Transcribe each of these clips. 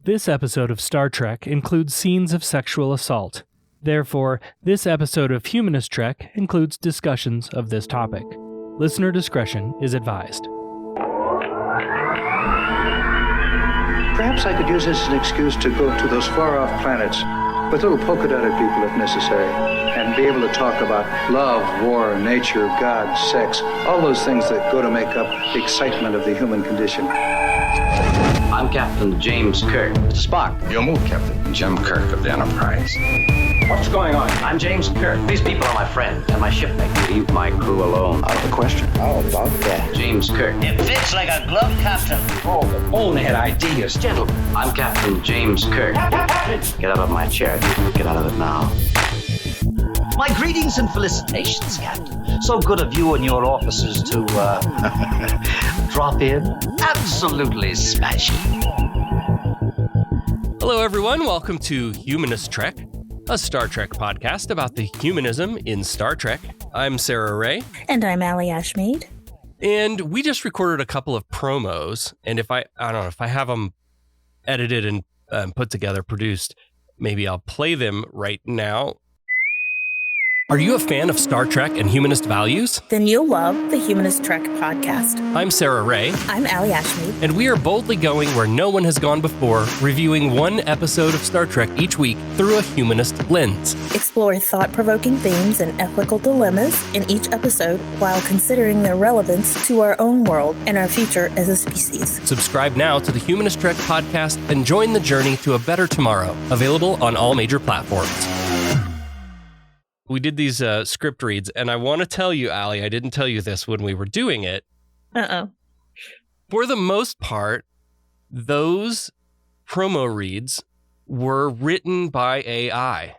This episode of Star Trek includes scenes of sexual assault. Therefore, this episode of Humanist Trek includes discussions of this topic. Listener discretion is advised. Perhaps I could use this as an excuse to go to those far-off planets with little polka-dotted people if necessary, and be able to talk about love, war, nature, God, sex, all those things that go to make up the excitement of the human condition. I'm Captain James Kirk. Spock. Your move, Captain. Jim Kirk of the Enterprise. What's going on? I'm James Kirk. These people are my friends and my shipmates. Leave my crew alone. Out of the question. How about that? James Kirk. It fits like a glove, Captain. Oh, the bonehead ideas. Gentlemen, I'm Captain James Kirk. Get out of my chair. Get out of it now. My greetings and felicitations, Captain. So good of you and your officers to, drop in. Absolutely smashing. Hello, everyone. Welcome to Humanist Trek, a Star Trek podcast about the humanism in Star Trek. I'm Sarah Ray. And I'm Allie Ashmead. And we just recorded a couple of promos. And if I don't know, if I have them edited and put together, produced, maybe I'll play them right now. Are you a fan of Star Trek and humanist values? Then you'll love the Humanist Trek podcast. I'm Sarah Ray. I'm Allie Ashmead. And we are boldly going where no one has gone before, reviewing one episode of Star Trek each week through a humanist lens. Explore thought-provoking themes and ethical dilemmas in each episode while considering their relevance to our own world and our future as a species. Subscribe now to the Humanist Trek podcast and join the journey to a better tomorrow. Available on all major platforms. We did these script reads, and I want to tell you, Allie, I didn't tell you this when we were doing it. Uh-oh. For the most part, those promo reads were written by AI.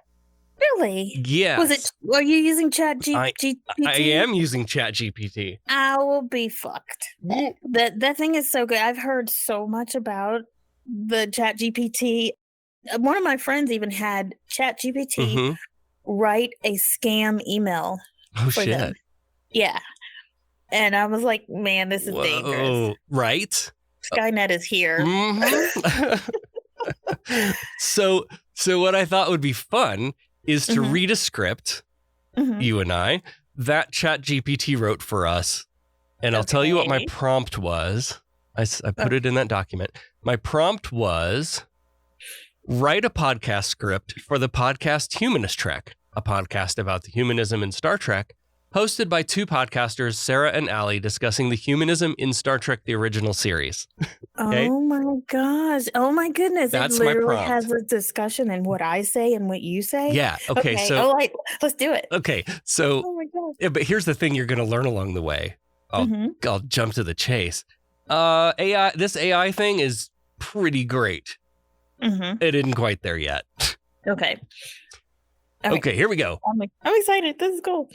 Really? Yes. Were you using ChatGPT? I am using ChatGPT. I will be fucked. That thing is so good. I've heard so much about the ChatGPT. One of my friends even had ChatGPT write a scam email for shit. them. Yeah. And I was like, man, this is dangerous. Right? Skynet is here. So what I thought would be fun is to read a script, you and I, that ChatGPT wrote for us. And I'll tell you what my prompt was. I put it in that document. My prompt was, write a podcast script for the podcast Humanist Trek, a podcast about the humanism in Star Trek, hosted by two podcasters, Sarah and Allie, discussing the humanism in Star Trek, the original series. Okay? Oh my gosh. Oh my goodness. That's it my literally prompt. has a discussion in what I say and what you say? Yeah. Okay. So, all right, let's do it. okay. So, Oh my gosh. yeah, but here's the thing you're going to learn along the way. I'll jump to the chase. This AI thing is pretty great. It isn't quite there yet. Okay. Okay, here we go. I'm excited. This is cool.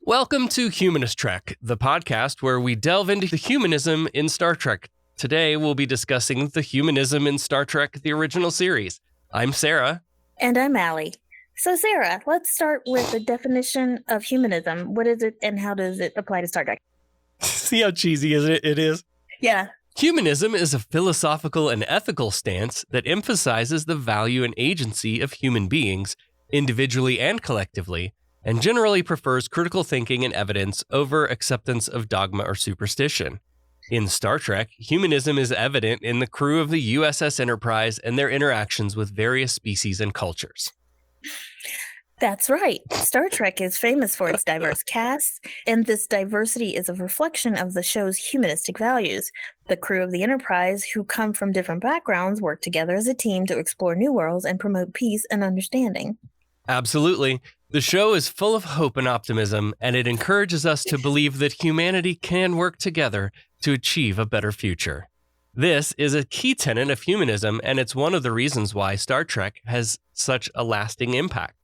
Welcome to Humanist Trek, the podcast where we delve into the humanism in Star Trek. Today, we'll be discussing the humanism in Star Trek, the original series. I'm Sarah. And I'm Allie. So, Sarah, let's start with the definition of humanism. What is it and how does it apply to Star Trek? See how cheesy it is? Yeah. Humanism is a philosophical and ethical stance that emphasizes the value and agency of human beings, individually and collectively, and generally prefers critical thinking and evidence over acceptance of dogma or superstition. In Star Trek, humanism is evident in the crew of the USS Enterprise and their interactions with various species and cultures. That's right. Star Trek is famous for its diverse cast, and this diversity is a reflection of the show's humanistic values. The crew of the Enterprise, who come from different backgrounds, work together as a team to explore new worlds and promote peace and understanding. Absolutely. The show is full of hope and optimism, and it encourages us to believe that humanity can work together to achieve a better future. This is a key tenet of humanism, and it's one of the reasons why Star Trek has such a lasting impact.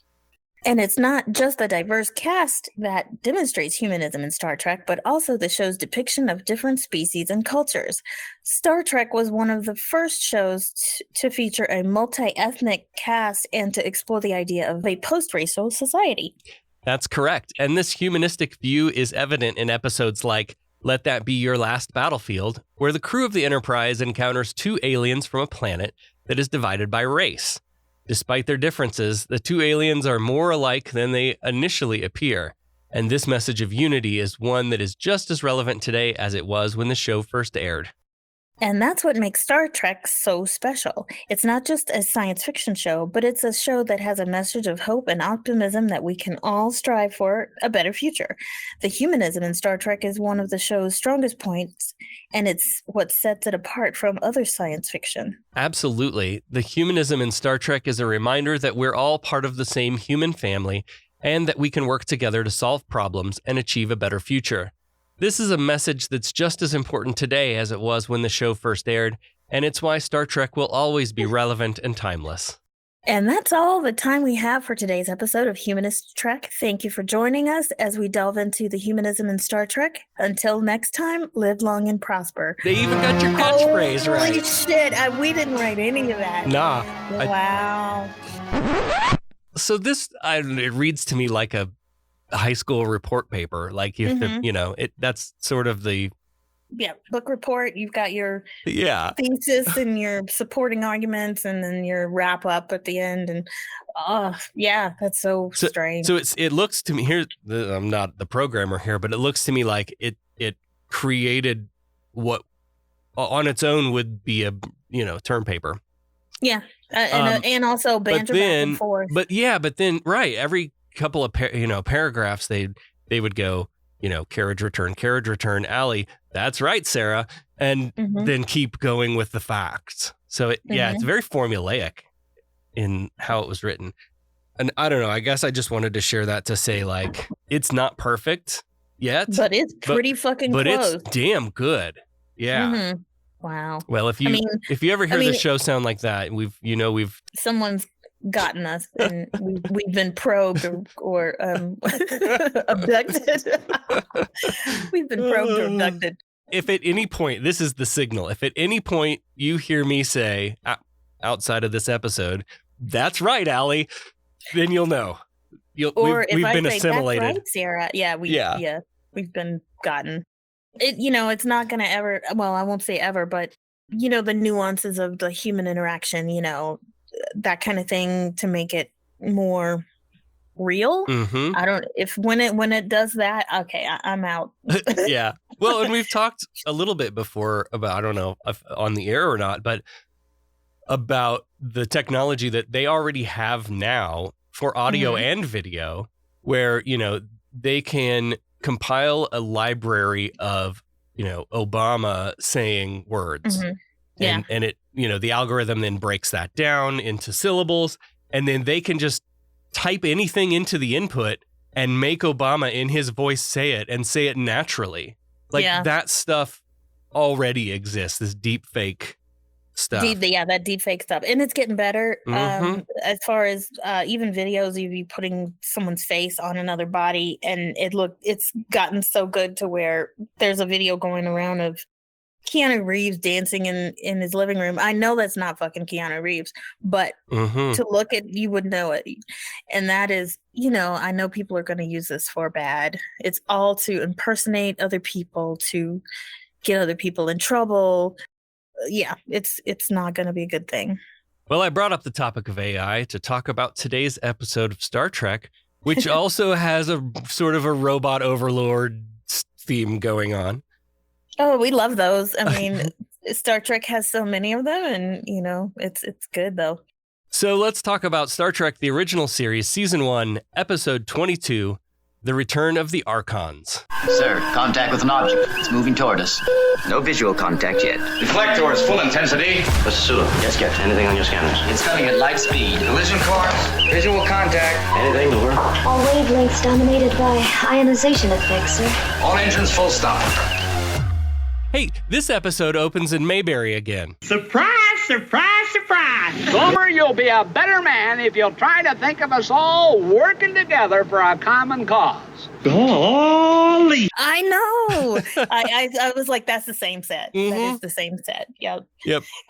And it's not just the diverse cast that demonstrates humanism in Star Trek, but also the show's depiction of different species and cultures. Star Trek was one of the first shows to feature a multi-ethnic cast and to explore the idea of a post-racial society. That's correct. And this humanistic view is evident in episodes like Let That Be Your Last Battlefield, where the crew of the Enterprise encounters two aliens from a planet that is divided by race. Despite their differences, the two aliens are more alike than they initially appear. And this message of unity is one that is just as relevant today as it was when the show first aired. And that's what makes Star Trek so special. It's not just a science fiction show, but it's a show that has a message of hope and optimism that we can all strive for a better future. The humanism in Star Trek is one of the show's strongest points, and it's what sets it apart from other science fiction. Absolutely. The humanism in Star Trek is a reminder that we're all part of the same human family and that we can work together to solve problems and achieve a better future. This is a message that's just as important today as it was when the show first aired, and it's why Star Trek will always be relevant and timeless. And that's all the time we have for today's episode of Humanist Trek. Thank you for joining us as we delve into the humanism in Star Trek. Until next time, live long and prosper. They even got your catchphrase right. Holy shit, we didn't write any of that. Nah. Wow. So this, it reads to me like a high school report paper. Like you have to, that's sort of the book report. You've got your thesis and your supporting arguments, and then your wrap up at the end. And that's so strange. So it looks to me here. I'm not the programmer here, but it looks to me like it created what on its own would be a term paper. Yeah, and also banter back and forth. But then every couple of paragraphs they would go, carriage return, Allie, that's right, Sarah, and then keep going with the facts. So it's very formulaic in how it was written. And I don't know, I guess I just wanted to share that to say, like, it's not perfect yet, but it's pretty fucking close. But it's damn good. Yeah. Wow. Well, if you ever hear the show sound like that, we've someone's gotten us, and we've been probed or abducted. We've been probed or abducted. If at any point, this is the signal, if at any point you hear me say outside of this episode, that's right, Allie, then you'll know. We've been assimilated. That's right, Sarah. We've been gotten. It's not going to ever, well, I won't say ever, but, the nuances of the human interaction, that kind of thing to make it more real. When it does that, okay, I'm out. Yeah. Well, and we've talked a little bit before about, I don't know if on the air or not, but about the technology that they already have now for audio and video, where, they can compile a library of, Obama saying words. And it, the algorithm then breaks that down into syllables, and then they can just type anything into the input and make Obama in his voice say it and say it naturally. Like that stuff already exists, this deep fake stuff. That deep fake stuff. And it's getting better. As far as even videos, you'd be putting someone's face on another body, and it's gotten so good to where there's a video going around of Keanu Reeves dancing in his living room. I know that's not fucking Keanu Reeves, but to look at, you would know it. And that is, I know people are going to use this for bad. It's all to impersonate other people, to get other people in trouble. Yeah, it's not going to be a good thing. Well, I brought up the topic of AI to talk about today's episode of Star Trek, which also has a sort of a robot overlord theme going on. Oh, we love those. I mean, Star Trek has so many of them, and, it's good, though. So let's talk about Star Trek, the original series, Season 1, Episode 22, The Return of the Archons. Sir, contact with an object. It's moving toward us. No visual contact yet. Deflectors, full intensity. Mr. Sulu, yes, Captain. Anything on your scanners? It's coming at light speed. Collision course, visual contact. Anything, over? All wavelengths dominated by ionization effects, sir. All engines full stop. Hey, this episode opens in Mayberry again. Surprise, surprise, surprise! Gomer, you'll be a better man if you'll try to think of us all working together for a common cause. Golly! I know. I was like, that's the same set. That is the same set. Yep.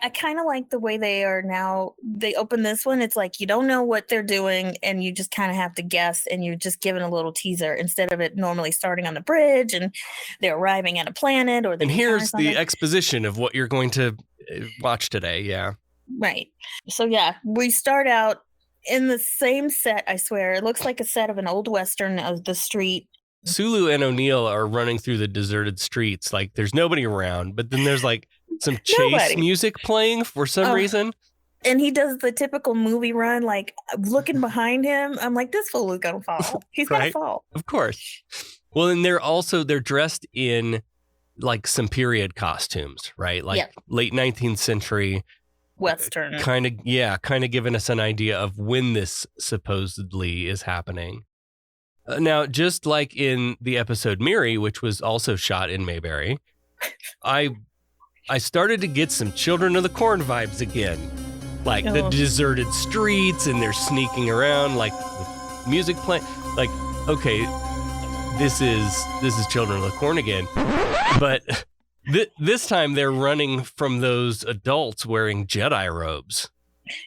I kind of like the way they are now. They open this one. It's like you don't know what they're doing, and you just kind of have to guess, and you're just given a little teaser instead of it normally starting on the bridge and they're arriving at a planet. And here's the exposition of what you're going to watch today. Yeah. Right. So yeah, we start out in the same set, I swear. It looks like a set of an old Western of the street. Sulu and O'Neill are running through the deserted streets. Like, there's nobody around, but then there's like some chase music playing for some reason. And he does the typical movie run, like looking behind him. I'm like, this fool is going to fall. He's going to fall. Of course. Well, and they're dressed in like some period costumes, right? Like late 19th century. Western. Kind of giving us an idea of when this supposedly is happening. Now, just like in the episode Miri, which was also shot in Mayberry, I started to get some Children of the Corn vibes again. Like the deserted streets, and they're sneaking around, like with music playing. Like, okay, this is Children of the Corn again. But this time they're running from those adults wearing Jedi robes.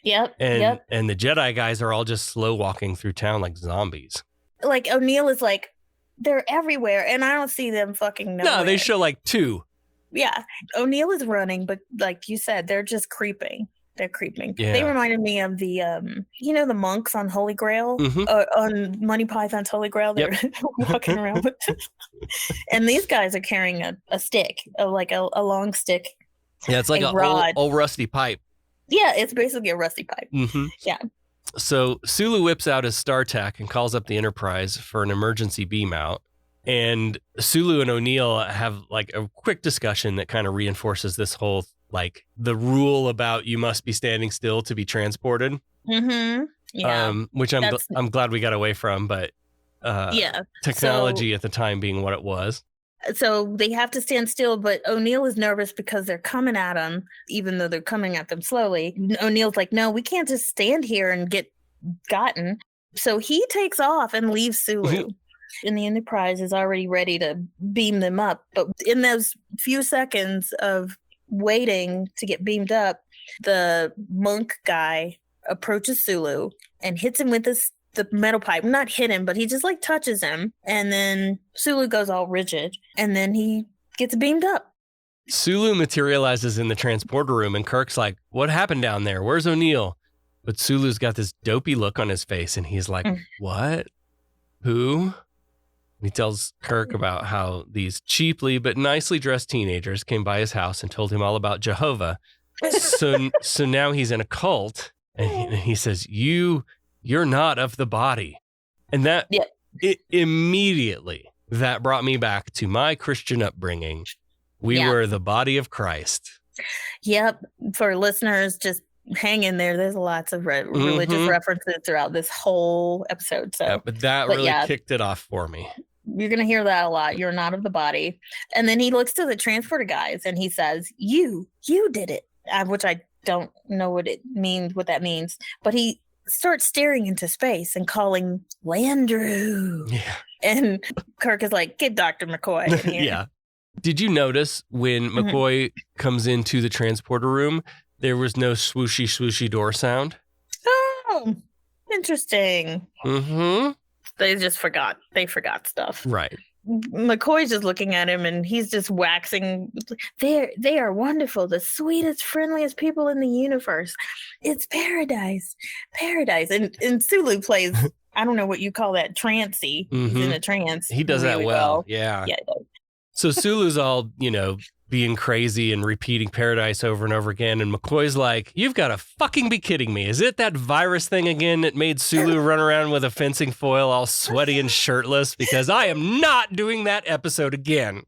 Yep. And the Jedi guys are all just slow walking through town like zombies. Like O'Neill is like, they're everywhere, and I don't see them fucking nowhere. No, they show like two. Yeah. O'Neill is running, but like you said, they're just creeping. They're creeping. Yeah. They reminded me of the, the monks on Holy Grail, on Monty Python's Holy Grail. They're walking around with and these guys are carrying a stick, like a long stick. Yeah, it's like an old rusty pipe. Yeah, it's basically a rusty pipe. Mm-hmm. Yeah. So Sulu whips out his StarTAC and calls up the Enterprise for an emergency beam out. And Sulu and O'Neill have like a quick discussion that kind of reinforces this whole, like, the rule about you must be standing still to be transported. Mm-hmm. Yeah. Which I'm glad we got away from, but technology at the time being what it was. So they have to stand still, but O'Neill is nervous because they're coming at him, even though they're coming at them slowly. O'Neill's like, no, we can't just stand here and get gotten. So he takes off and leaves Sulu. And the Enterprise is already ready to beam them up. But in those few seconds of waiting to get beamed up, the monk guy approaches Sulu and hits him with the metal pipe. Not hit him, but he just like touches him. And then Sulu goes all rigid. And then he gets beamed up. Sulu materializes in the transporter room, and Kirk's like, what happened down there? Where's O'Neill? But Sulu's got this dopey look on his face, and he's like, what? Who? He tells Kirk about how these cheaply but nicely dressed teenagers came by his house and told him all about Jehovah. So now he's in a cult, and he says, you're not of the body. And that immediately, that brought me back to my Christian upbringing. We were the body of Christ. Yep. For listeners, just hang in there. There's lots of religious references throughout this whole episode. So, but that really kicked it off for me. You're going to hear that a lot. You're not of the body. And then he looks to the transporter guys and he says, you did it, which I don't know what that means. But he starts staring into space and calling Landru. Yeah. And Kirk is like, get Dr. McCoy in here. Yeah. Did you notice when McCoy comes into the transporter room, there was no swooshy, swooshy door sound? Oh, interesting. Mm-hmm. They just forgot. They forgot stuff. Right. McCoy's just looking at him and he's just waxing. They are wonderful. The sweetest, friendliest people in the universe. It's paradise. Paradise. And Sulu plays, I don't know what you call that, trancey. He's in a trance. He does really that well. Yeah. Yeah, he does. So Sulu's all, being crazy and repeating paradise over and over again. And McCoy's like, you've got to fucking be kidding me. Is it that virus thing again that made Sulu run around with a fencing foil all sweaty and shirtless? Because I am not doing that episode again.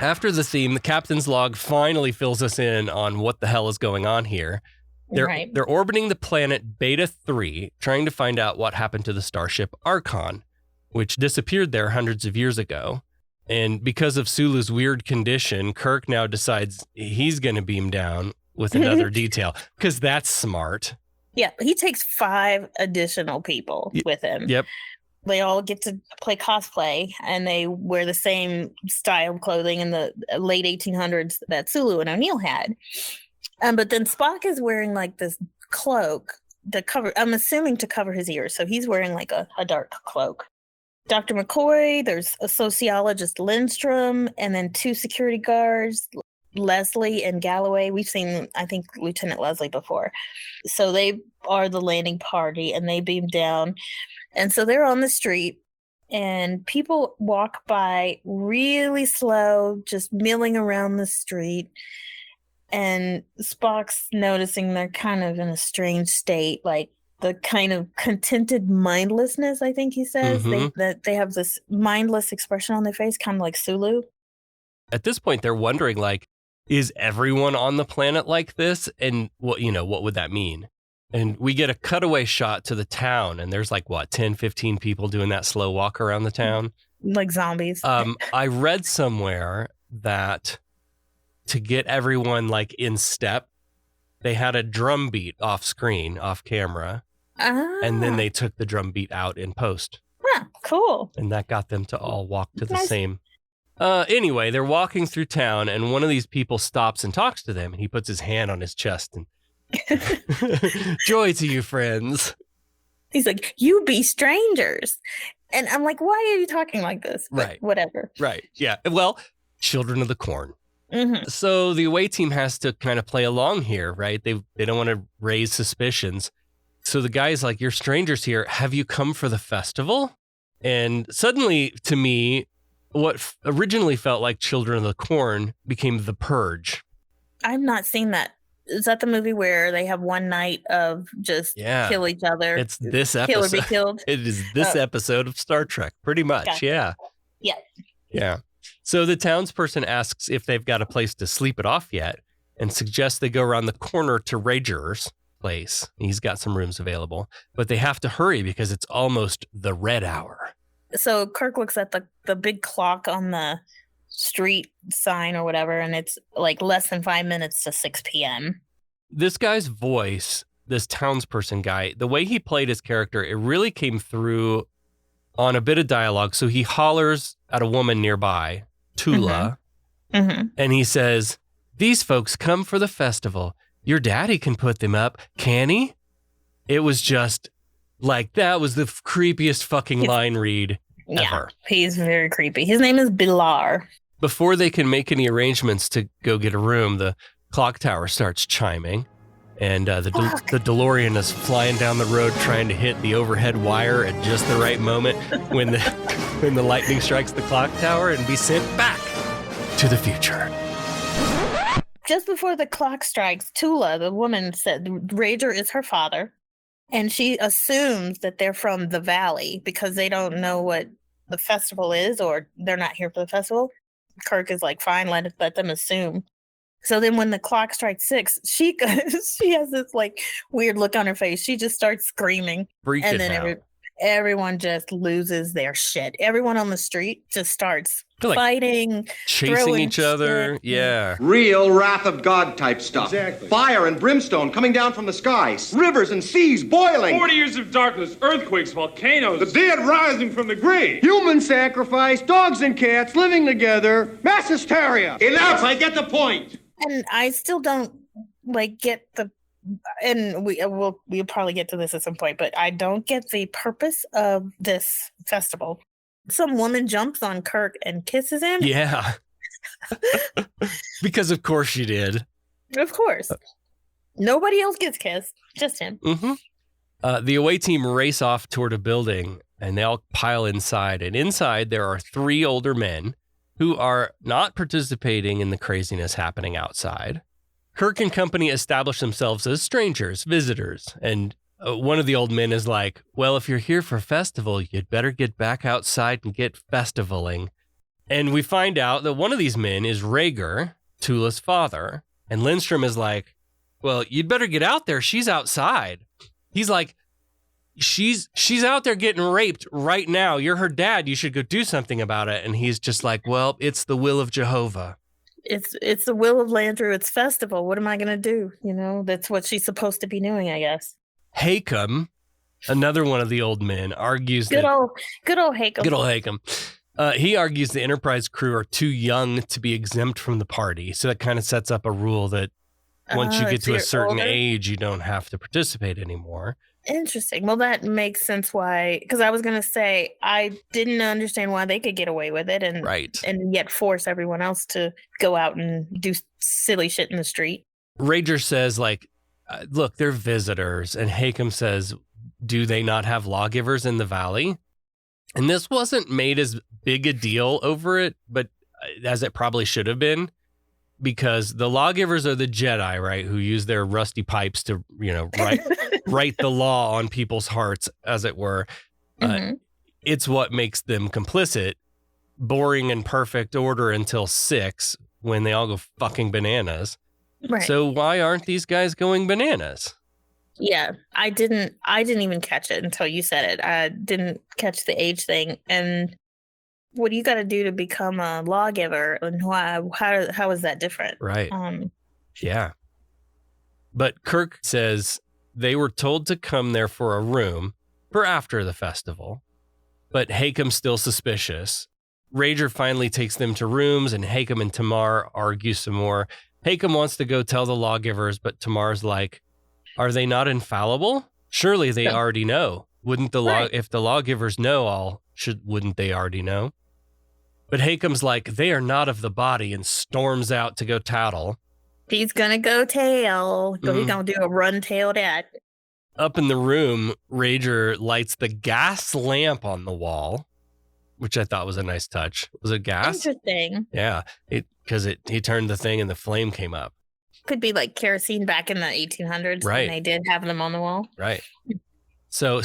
After the theme, the captain's log finally fills us in on what the hell is going on here. They're orbiting the planet Beta 3, trying to find out what happened to the starship Archon, which disappeared there hundreds of years ago. And because of Sulu's weird condition, Kirk now decides he's going to beam down with another detail, because that's smart. Yeah, he takes 5 additional people with him. Yep. They all get to play cosplay, and they wear the same style of clothing in the late 1800s that Sulu and O'Neill had. But then Spock is wearing like this cloak to cover, I'm assuming to cover his ears. So he's wearing like a dark cloak. Dr. McCoy, there's a sociologist, Lindstrom, and then 2 security guards, Leslie and Galloway. We've seen, I think, Lieutenant Leslie before. So they are the landing party, and they beam down. And so they're on the street, and people walk by really slow, just milling around the street. And Spock's noticing they're kind of in a strange state, like the kind of contented mindlessness, I think he says. They have this mindless expression on their face, kind of like Sulu. At this point, they're wondering, like, is everyone on the planet like this? And what would that mean? And we get a cutaway shot to the town, and there's like, 10, 15 people doing that slow walk around the town. Like zombies. I read somewhere that to get everyone like in step, they had a drum beat off screen, off camera, and then they took the drum beat out in post. Cool. And that got them to all walk to the same. Anyway, they're walking through town, and one of these people stops and talks to them, and he puts his hand on his chest and joy to you, friends. He's like, you be strangers. And I'm like, why are you talking like this? But right. Whatever. Right. Yeah. Well, children of the corn. Mm-hmm. So the away team has to kind of play along here, right? They don't want to raise suspicions. So the guy's like, you're strangers here. Have you come for the festival? And suddenly, to me, what originally felt like Children of the Corn became The Purge. I've not seen that. Is that the movie where they have one night of just kill each other? It's this episode. Kill or be killed? It is this episode of Star Trek, pretty much. Gotcha. Yeah. Yeah. Yeah. So the townsperson asks if they've got a place to sleep it off yet and suggests they go around the corner to Rager's place. He's got some rooms available, but they have to hurry because it's almost the red hour. So Kirk looks at the big clock on the street sign or whatever, and it's like less than 5 minutes to 6 p.m. This guy's voice, this townsperson guy, the way he played his character, it really came through on a bit of dialogue. So he hollers at a woman nearby, Tula, and he says, these folks come for the festival. Your daddy can put them up, can he? It was just like, that was the creepiest fucking line read ever. He's very creepy. His name is Bilar. Before they can make any arrangements to go get a room, the clock tower starts chiming, and the DeLorean is flying down the road trying to hit the overhead wire at just the right moment when the lightning strikes the clock tower and be sent back to the future. Just before the clock strikes, Tula, the woman, said Rager is her father, and she assumes that they're from the valley because they don't know what the festival is, or they're not here for the festival. Kirk is like, fine, let them assume. So then when the clock strikes 6, she has this like weird look on her face. She just starts screaming. And then everyone just loses their shit. Everyone on the street just starts fighting, chasing each other. Shit. Yeah. Real wrath of God type stuff. Exactly. Fire and brimstone coming down from the skies. Rivers and seas boiling. 40 years of darkness, earthquakes, volcanoes. The dead rising from the grave. Human sacrifice, dogs and cats living together. Mass hysteria. Enough, I get the point. And I still don't get the, and we'll probably get to this at some point, but I don't get the purpose of this festival. Some woman jumps on Kirk and kisses him. Yeah. Because of course she did. Of course. Nobody else gets kissed, just him. The away team race off toward a building, and they all pile inside. And inside there are 3 older men who are not participating in the craziness happening outside. Kirk and company establish themselves as strangers, visitors, and one of the old men is like, well, if you're here for festival, you'd better get back outside and get festivaling. And we find out that one of these men is Rager, Tula's father, and Lindstrom is like, well, you'd better get out there. She's outside. He's like, she's out there getting raped right now. You're her dad. You should go do something about it. And he's just like, well, it's the will of Jehovah. It's the will of Landru. It's festival. What am I going to do? That's what she's supposed to be doing, I guess. Hakem, another one of the old men, argues good old Hakem. Good old Hakem. He argues the Enterprise crew are too young to be exempt from the party. So that kind of sets up a rule that Once you get to a certain older? age, you don't have to participate anymore. Interesting. Well, that makes sense why, because I was going to say, I didn't understand why they could get away with it and yet force everyone else to go out and do silly shit in the street. Rager says, like, look, they're visitors. And Hakem says, do they not have lawgivers in the valley? And this wasn't made as big a deal over it, but as it probably should have been, because the lawgivers are the Jedi, right, who use their rusty pipes to, write the law on people's hearts, as it were. It's what makes them complicit, boring and perfect order until 6, when they all go fucking bananas. Right. So why aren't these guys going bananas? Yeah, I didn't even catch it until you said it. I didn't catch the age thing. And what do you got to do to become a lawgiver, and why? How is that different? Right. Yeah. But Kirk says they were told to come there for a room for after the festival, but Hakem's still suspicious. Rager finally takes them to rooms, and Hakem and Tamar argue some more. Hakem wants to go tell the lawgivers, but Tamar's like, are they not infallible? Surely they already know. Wouldn't if the lawgivers know all, wouldn't they already know? But Hakem's like, they are not of the body, and storms out to go tattle. He's gonna go tail. He's gonna do a run tail that. Up in the room, Rager lights the gas lamp on the wall, which I thought was a nice touch. Was it gas? Interesting. Yeah, because he turned the thing and the flame came up. Could be like kerosene back in the 1800s. Right. When they did have them on the wall. Right. So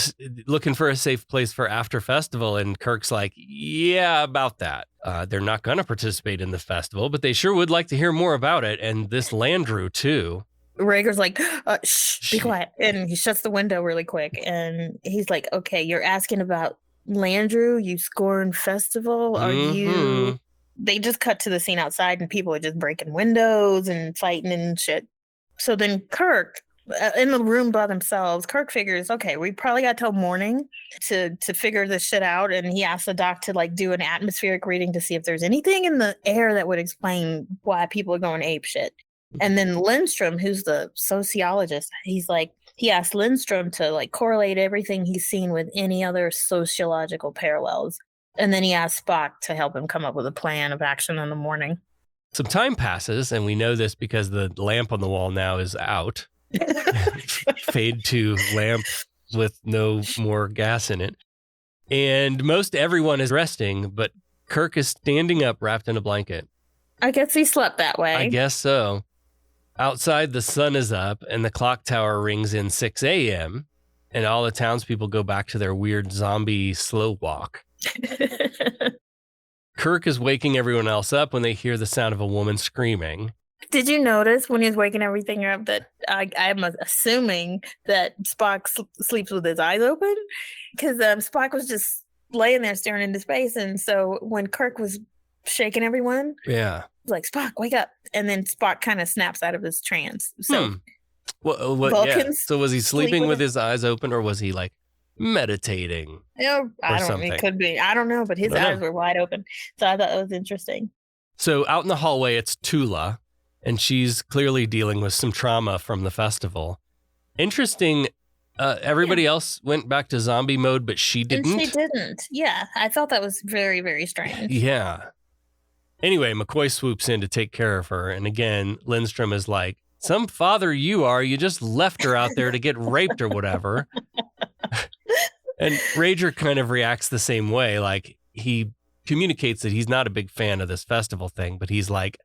looking for a safe place for after festival, and Kirk's like, yeah, about that. They're not going to participate in the festival, but they sure would like to hear more about it. And this Landru too. Rager's like, shh, be quiet. And he shuts the window really quick. And he's like, okay, you're asking about Landru, you scorn festival? Are you... They just cut to the scene outside, and people are just breaking windows and fighting and shit. So then Kirk, in the room by themselves, Kirk figures, okay, we probably got till morning to figure this shit out. And he asks the doc to like do an atmospheric reading to see if there's anything in the air that would explain why people are going ape shit. And then Lindstrom, who's the sociologist, he asked Lindstrom to like correlate everything he's seen with any other sociological parallels. And then he asked Spock to help him come up with a plan of action in the morning. Some time passes, and we know this because the lamp on the wall now is out. Fade to lamp with no more gas in it. And most everyone is resting, but Kirk is standing up wrapped in a blanket. I guess he slept that way. I guess so. Outside, the sun is up, and the clock tower rings in 6 a.m., and all the townspeople go back to their weird zombie slow walk. Kirk is waking everyone else up when they hear the sound of a woman screaming. Did you notice when he was waking everything up that I'm assuming that Spock sleeps with his eyes open? Because Spock was just laying there staring into space. And so when Kirk was shaking everyone, like, Spock, wake up. And then Spock kind of snaps out of his trance. So Vulcans. So was he sleeping with his eyes open, or was he like meditating? I don't know. It could be. I don't know, but his eyes were wide open. So I thought that was interesting. So out in the hallway, it's Tula, and she's clearly dealing with some trauma from the festival. Interesting. Everybody else went back to zombie mode, but she didn't. And she didn't. Yeah. I thought that was very, very strange. Yeah. Anyway, McCoy swoops in to take care of her. And again, Lindstrom is like, some father you are, you just left her out there to get raped or whatever. And Rager kind of reacts the same way. Like, he communicates that he's not a big fan of this festival thing, but he's like,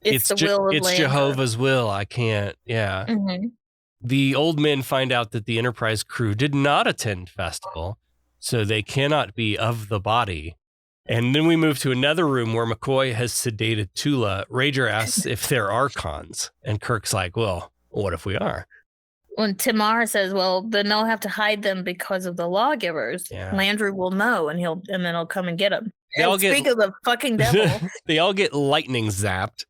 it's Jehovah's will. I can't. Yeah. Mm-hmm. The old men find out that the Enterprise crew did not attend festival, so they cannot be of the body. And then we move to another room where McCoy has sedated Tula. Rager asks if they're Archons, and Kirk's like, well, what if we are? When Tamar says, well, then they'll have to hide them because of the lawgivers. Yeah. Landru will know, and then he'll come and get them. Speak of the fucking devil. They all get lightning zapped.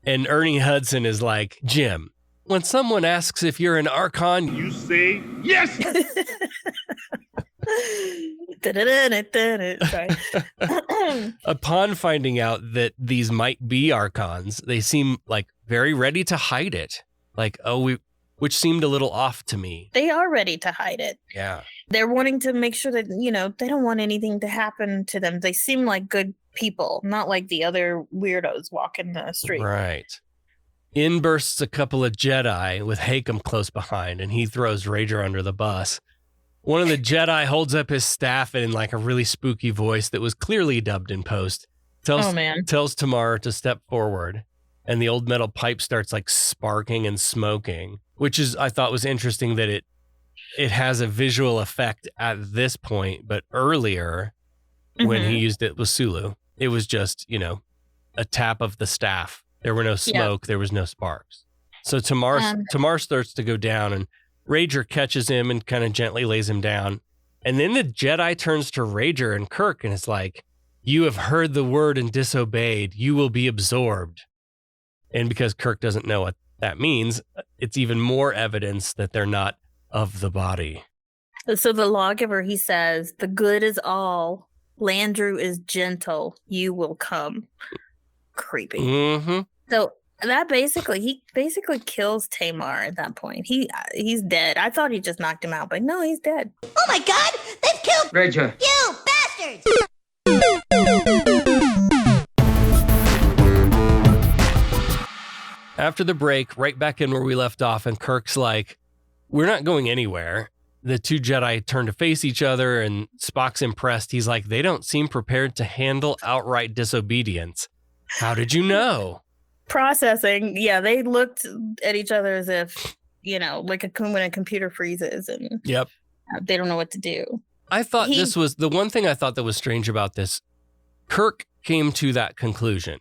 And Ernie Hudson is like, Jim, when someone asks if you're an Archon, you say yes. Upon finding out that these might be Archons, they seem like very ready to hide it. Like, which seemed a little off to me. They are ready to hide it. Yeah. They're wanting to make sure that, they don't want anything to happen to them. They seem like good people, not like the other weirdos walking the street. Right. In bursts a couple of Jedi with Hakem close behind, and he throws Rager under the bus. One of the Jedi holds up his staff in like a really spooky voice that was clearly dubbed in post. Tells Tamar to step forward, and the old metal pipe starts like sparking and smoking, which I thought was interesting that it has a visual effect at this point, but earlier when he used it with Sulu, it was just, a tap of the staff. There were no smoke. There was no sparks. So Tamar starts to go down, and Rager catches him and kind of gently lays him down. And then the Jedi turns to Rager and Kirk and is like, "You have heard the word and disobeyed. You will be absorbed." And because Kirk doesn't know what that means, it's even more evidence that they're not of the body. So the lawgiver, he says, "The good is all. Landru is gentle. You will come." Creepy. Mm-hmm. So he basically kills Tamar at that point. He's dead. I thought he just knocked him out, but no, he's dead. Oh my God! They've killed Rager. you, bastards! After the break, right back in where we left off, and Kirk's like, "We're not going anywhere." The two Jedi turn to face each other, and Spock's impressed. He's like, "They don't seem prepared to handle outright disobedience. How did you know?" Processing. Yeah, they looked at each other as if, like when a computer freezes and Yep. They don't know what to do. I thought this was the one thing I thought that was strange about this. Kirk came to that conclusion.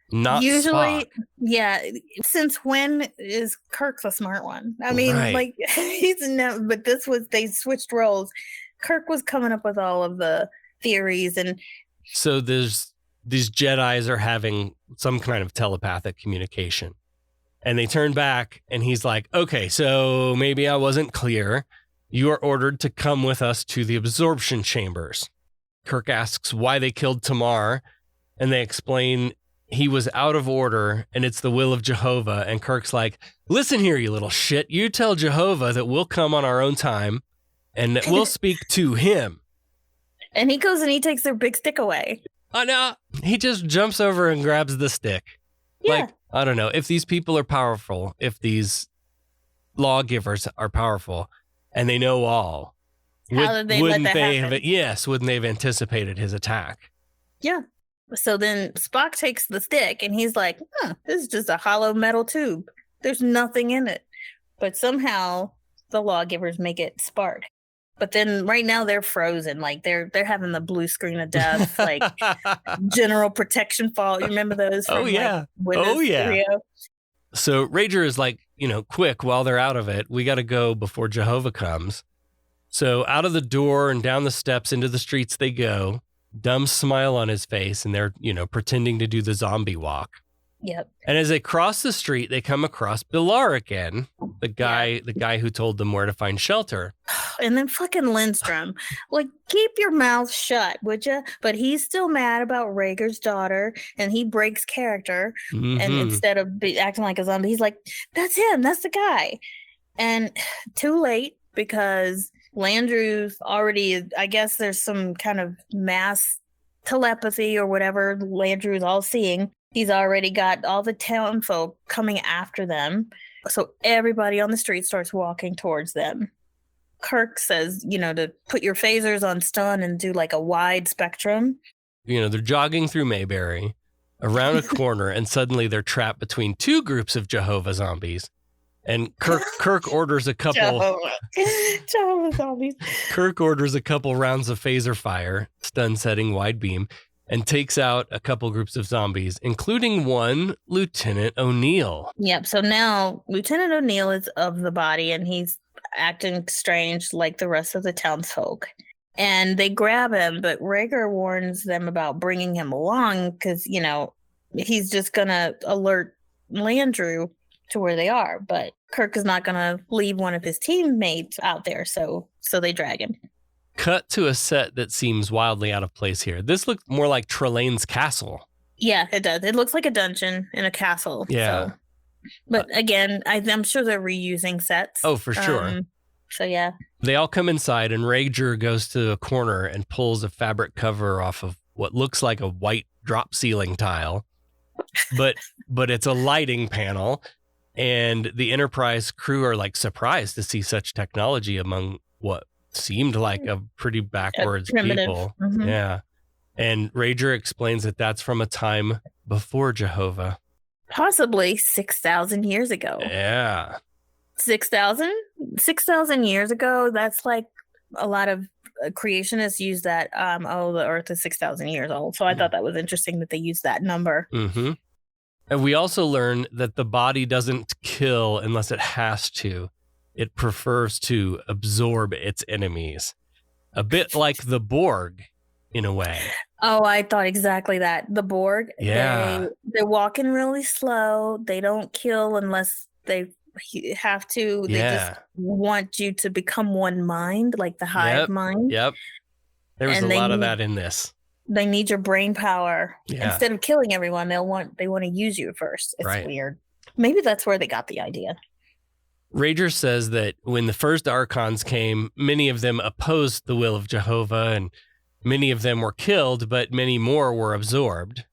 Not usually, Spock. Yeah. Since when is Kirk the smart one? I mean, like he's never. But they switched roles. Kirk was coming up with all of the theories, and so these Jedis are having some kind of telepathic communication, and they turn back, and he's like, "Okay, so maybe I wasn't clear. You are ordered to come with us to the absorption chambers." Kirk asks why they killed Tamar, and they explain he was out of order and it's the will of Jehovah. And Kirk's like, "Listen here, you little shit. You tell Jehovah that we'll come on our own time and that we'll speak to him." And he goes and he takes their big stick away. Oh, no. He just jumps over and grabs the stick. Yeah. Like, I don't know. If these people are powerful, if these lawgivers are powerful and they know all, wouldn't they have anticipated his attack? Yeah. So then Spock takes the stick and he's like, this is just a hollow metal tube. There's nothing in it. But somehow the lawgivers make it spark. But then right now they're frozen. Like they're having the blue screen of death, like general protection fault. You remember those? From, Windows 3.0? So Rager is like, quick, while they're out of it, we got to go before Jehovah comes. So out of the door and down the steps into the streets they go. Dumb smile on his face, and they're, pretending to do the zombie walk. Yep. And as they cross the street, they come across Bilar again, the guy who told them where to find shelter. And then fucking Lindstrom, like, keep your mouth shut, would you? But he's still mad about Rager's daughter, and he breaks character. Mm-hmm. And instead of acting like a zombie, he's like, "That's him. That's the guy." And too late, because Landru's already, I guess there's some kind of mass telepathy or whatever Landru's all seeing. He's already got all the town folk coming after them. So everybody on the street starts walking towards them. Kirk says, to put your phasers on stun and do like a wide spectrum. They're jogging through Mayberry around a corner, and suddenly they're trapped between two groups of Jehovah zombies. And Kirk orders a couple. Jehovah zombies. Kirk orders a couple rounds of phaser fire, stun setting wide beam, and takes out a couple groups of zombies, including one Lieutenant O'Neill. Yep. So now Lieutenant O'Neill is of the body, and he's acting strange like the rest of the townsfolk. And they grab him, but Rager warns them about bringing him along because, he's just going to alert Landru to where they are, but Kirk is not going to leave one of his teammates out there, so they drag him. Cut to a set that seems wildly out of place here. This looks more like Trelane's castle. Yeah, it does. It looks like a dungeon in a castle. Yeah. So. But again, I'm sure they're reusing sets. Oh, for sure. So yeah. They all come inside and Rager goes to a corner and pulls a fabric cover off of what looks like a white drop ceiling tile. But it's a lighting panel, and the Enterprise crew are like surprised to see such technology among what seemed like a pretty backwards people. Mm-hmm. Yeah. And Rager explains that that's from a time before Jehovah. Possibly 6,000 years ago. Yeah. 6,000 years ago. That's like a lot of creationists use that. The Earth is 6,000 years old. So I thought that was interesting that they used that number. Mm-hmm. And we also learn that the body doesn't kill unless it has to. It prefers to absorb its enemies. A bit like the Borg, in a way. Oh, I thought exactly that. The Borg, yeah, they're walking really slow. They don't kill unless they have to. They just want you to become one mind, like the hive mind. Yep. There was a lot of that in this. They need your brain power. Yeah. Instead of killing everyone, they want to use you first. It's weird. Maybe that's where they got the idea. Rager says that when the first Archons came, many of them opposed the will of Jehovah, and many of them were killed, but many more were absorbed.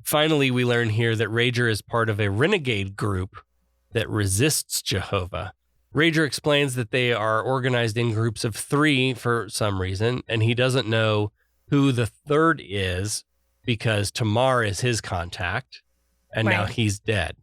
Finally, we learn here that Rager is part of a renegade group that resists Jehovah. Rager explains that they are organized in groups of 3 for some reason, and he doesn't know who the third is because Tamar is his contact, and now he's dead.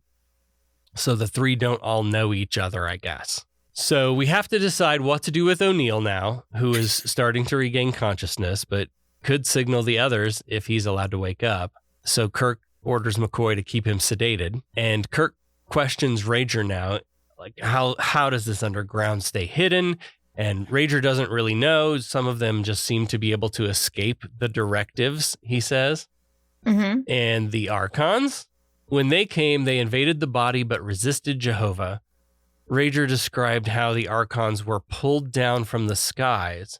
So the 3 don't all know each other, I guess. So we have to decide what to do with O'Neill now, who is starting to regain consciousness, but could signal the others if he's allowed to wake up. So Kirk orders McCoy to keep him sedated, and Kirk questions Rager now, like how does this underground stay hidden? And Rager doesn't really know. Some of them just seem to be able to escape the directives, he says. Mm-hmm. And the Archons, when they came, they invaded the body but resisted Jehovah. Rager described how the Archons were pulled down from the skies,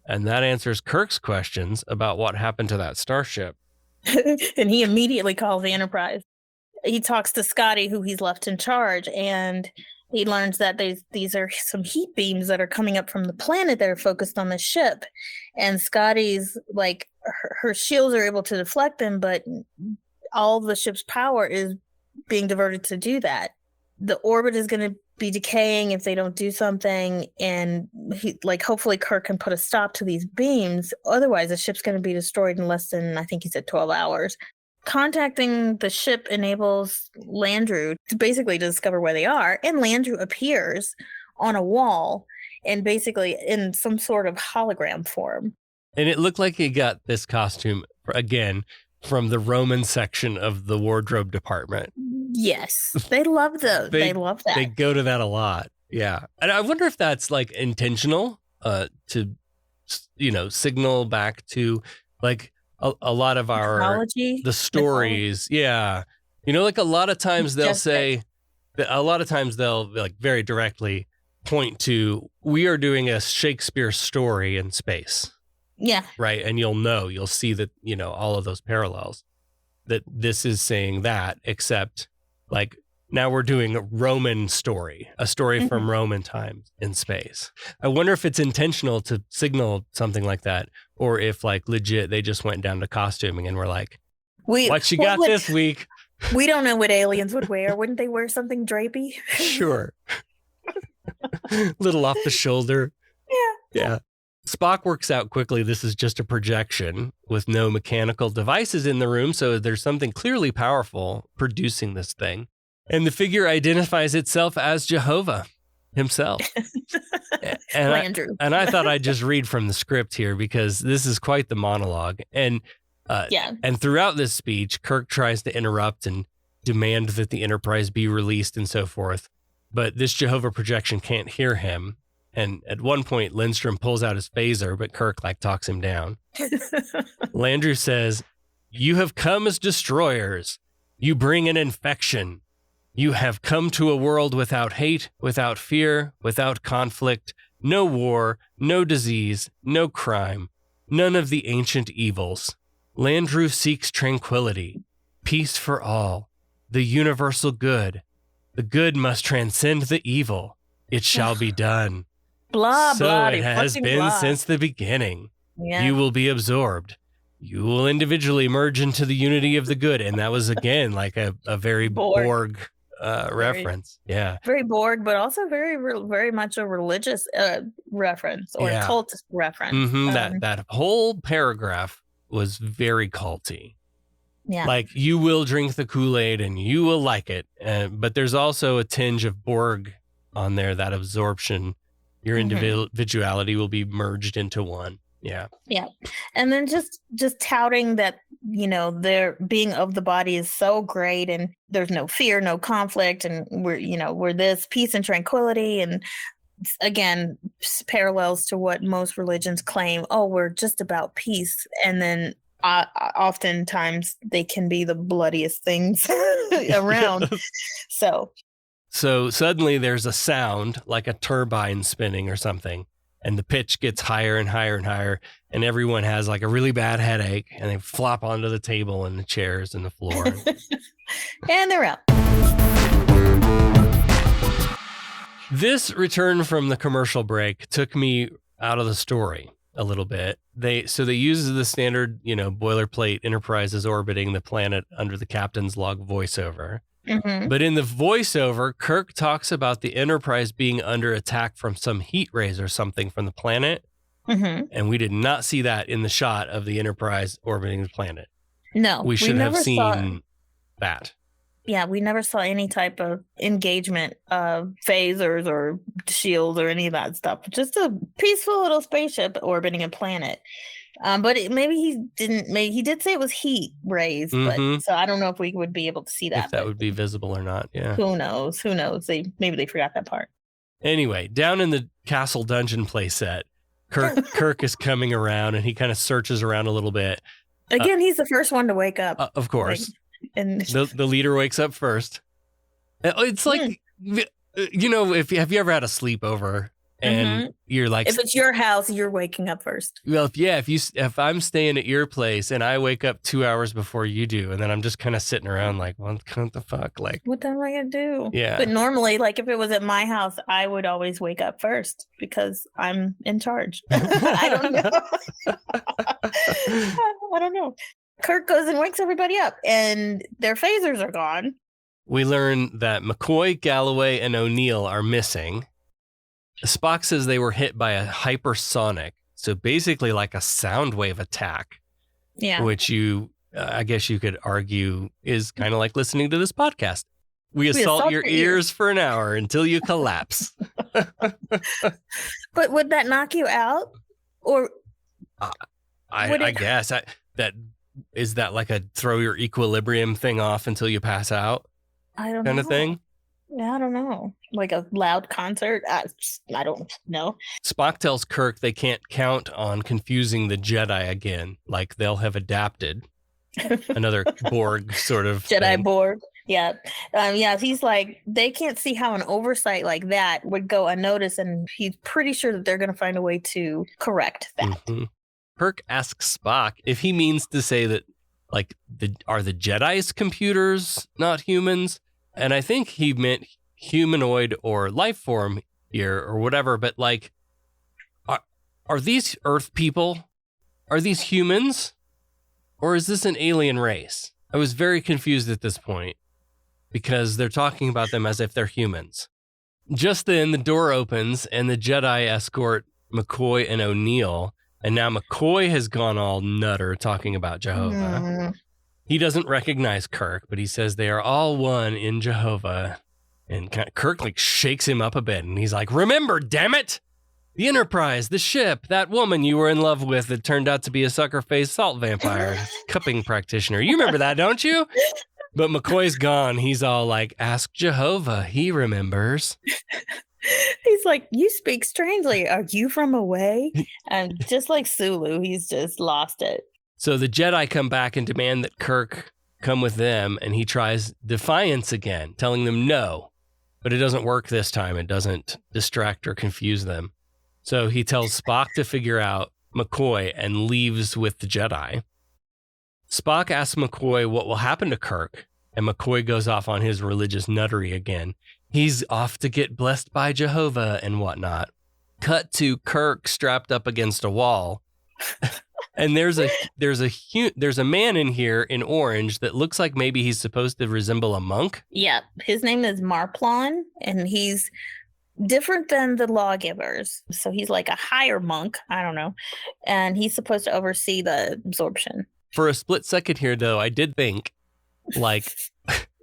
and that answers Kirk's questions about what happened to that starship. And he immediately calls the Enterprise. He talks to Scotty, who he's left in charge, and he learns that these are some heat beams that are coming up from the planet that are focused on the ship. And Scotty's like, her shields are able to deflect them, but all the ship's power is being diverted to do that. The orbit is going to be decaying if they don't do something, and hopefully Kirk can put a stop to these beams. Otherwise, the ship's going to be destroyed in less than, I think he said 12 hours. Contacting the ship enables Landru to basically discover where they are, and Landru appears on a wall and basically in some sort of hologram form. And it looked like he got this costume, again, from the Roman section of the wardrobe department. Yes, they love those. They love that. They go to that a lot. Yeah. And I wonder if that's like intentional to, signal back to like a lot of the stories. Yeah. Like a lot of times they'll say, like very directly point to, we are doing a Shakespeare story in space. Yeah. Right. And you'll see that, all of those parallels, that this is saying that, except like now we're doing a Roman story, a story from Roman times in space. I wonder if it's intentional to signal something like that, or if like legit they just went down to costuming and were like, what you got this week? We don't know what aliens would wear. Wouldn't they wear something drapey? Sure. Little off the shoulder. Yeah. Spock works out quickly this is just a projection with no mechanical devices in the room, so there's something clearly powerful producing this thing. And the figure identifies itself as Jehovah himself. And I thought I'd just read from the script here because this is quite the monologue. And throughout this speech, Kirk tries to interrupt and demand that the Enterprise be released and so forth. But this Jehovah projection can't hear him. And at one point, Lindstrom pulls out his phaser, but Kirk talks him down. Landru says, "You have come as destroyers. You bring an infection. You have come to a world without hate, without fear, without conflict, no war, no disease, no crime, none of the ancient evils. Landru seeks tranquility, peace for all, the universal good, The good must transcend the evil. It shall be done. Blah, so blah. it has been since the beginning. Yeah. You will be absorbed. You will individually merge into the unity of the good. And that was, again, like a very Borg reference. Yeah. Very Borg, but also very much a religious reference or cult reference. Mm-hmm. That whole paragraph was very culty. Yeah. Like, you will drink the Kool-Aid and you will like it. But there's also a tinge of Borg on there, that absorption. Your individuality will be merged into one. Yeah. Yeah. And then just touting that, their being of the body is so great and there's no fear, no conflict. And we're this peace and tranquility. And again, parallels to what most religions claim. Oh, we're just about peace. And then oftentimes they can be the bloodiest things around. So suddenly there's a sound like a turbine spinning or something. And the pitch gets higher and higher and higher. And everyone has like a really bad headache. And they flop onto the table and the chairs and the floor. And they're out. This return from the commercial break took me out of the story a little bit. They use the standard, boilerplate Enterprise is orbiting the planet under the captain's log voiceover. Mm-hmm. But in the voiceover, Kirk talks about the Enterprise being under attack from some heat rays or something from the planet. Mm-hmm. And we did not see that in the shot of the Enterprise orbiting the planet. No, we should have seen that. Yeah, we never saw any type of engagement of phasers or shields or any of that stuff. Just a peaceful little spaceship orbiting a planet. But maybe he didn't. Maybe he did say it was heat rays, but so I don't know if we would be able to see that. If that would be visible or not. Yeah. Who knows? Maybe they forgot that part. Anyway, down in the castle dungeon playset, Kirk is coming around and he kind of searches around a lityou bit. Again, he's the first one to wake up. Of course. And the leader wakes up first. It's like, have you ever had a sleepover and you're like, if it's your house, you're waking up first. Well, if I'm staying at your place and I wake up 2 hours before you do, and then I'm just kind of sitting around like, what the fuck? Like, what the hell am I gonna do? Yeah. But normally, like if it was at my house, I would always wake up first because I'm in charge. I don't know. I don't know. Kirk goes and wakes everybody up, and their phasers are gone. We learn that McCoy, Galloway, and O'Neill are missing. Spock says they were hit by a hypersonic, so basically like a sound wave attack. Yeah. Which I guess you could argue is kind of like listening to this podcast. We assault your ears for an hour until you collapse. But would that knock you out? Or I guess is that like a throw your equilibrium thing off until you pass out? I don't know. Kind of thing? Yeah, I don't know. Like a loud concert? I don't know. Spock tells Kirk they can't count on confusing the Jedi again. Like they'll have adapted. Another Borg sort of Jedi thing. Borg. Yeah. He's like, they can't see how an oversight like that would go unnoticed. And he's pretty sure that they're going to find a way to correct that. Mm-hmm. Kirk asks Spock if he means to say that, like, are the Jedi's computers not humans? And I think he meant humanoid or life form here or whatever. But like, are these Earth people? Are these humans? Or is this an alien race? I was very confused at this point because they're talking about them as if they're humans. Just then, the door opens and the Jedi escort McCoy and O'Neill. And now McCoy has gone all nutter talking about Jehovah. He doesn't recognize Kirk, but he says they are all one in Jehovah. And Kirk like shakes him up a bit. And he's like, remember, damn it! The Enterprise, the ship, that woman you were in love with that turned out to be a sucker-faced salt vampire, cupping practitioner. You remember that, don't you? But McCoy's gone. He's all like, ask Jehovah. He remembers. He's like, you speak strangely. Are you from away? And just like Sulu, he's just lost it. So the Jedi come back and demand that Kirk come with them, and he tries defiance again, telling them no. But it doesn't work this time. It doesn't distract or confuse them. So he tells Spock to figure out McCoy and leaves with the Jedi. Spock asks McCoy what will happen to Kirk, And McCoy goes off on his religious nuttery again. He's off to get blessed by Jehovah and whatnot. Cut to Kirk strapped up against a wall. And there's a man in here in orange that looks like maybe he's supposed to resemble a monk. Yeah, his name is Marplon, and he's different than the lawgivers. So he's like a higher monk, I don't know. And he's supposed to oversee the absorption. For a split second here, though, I did think, like,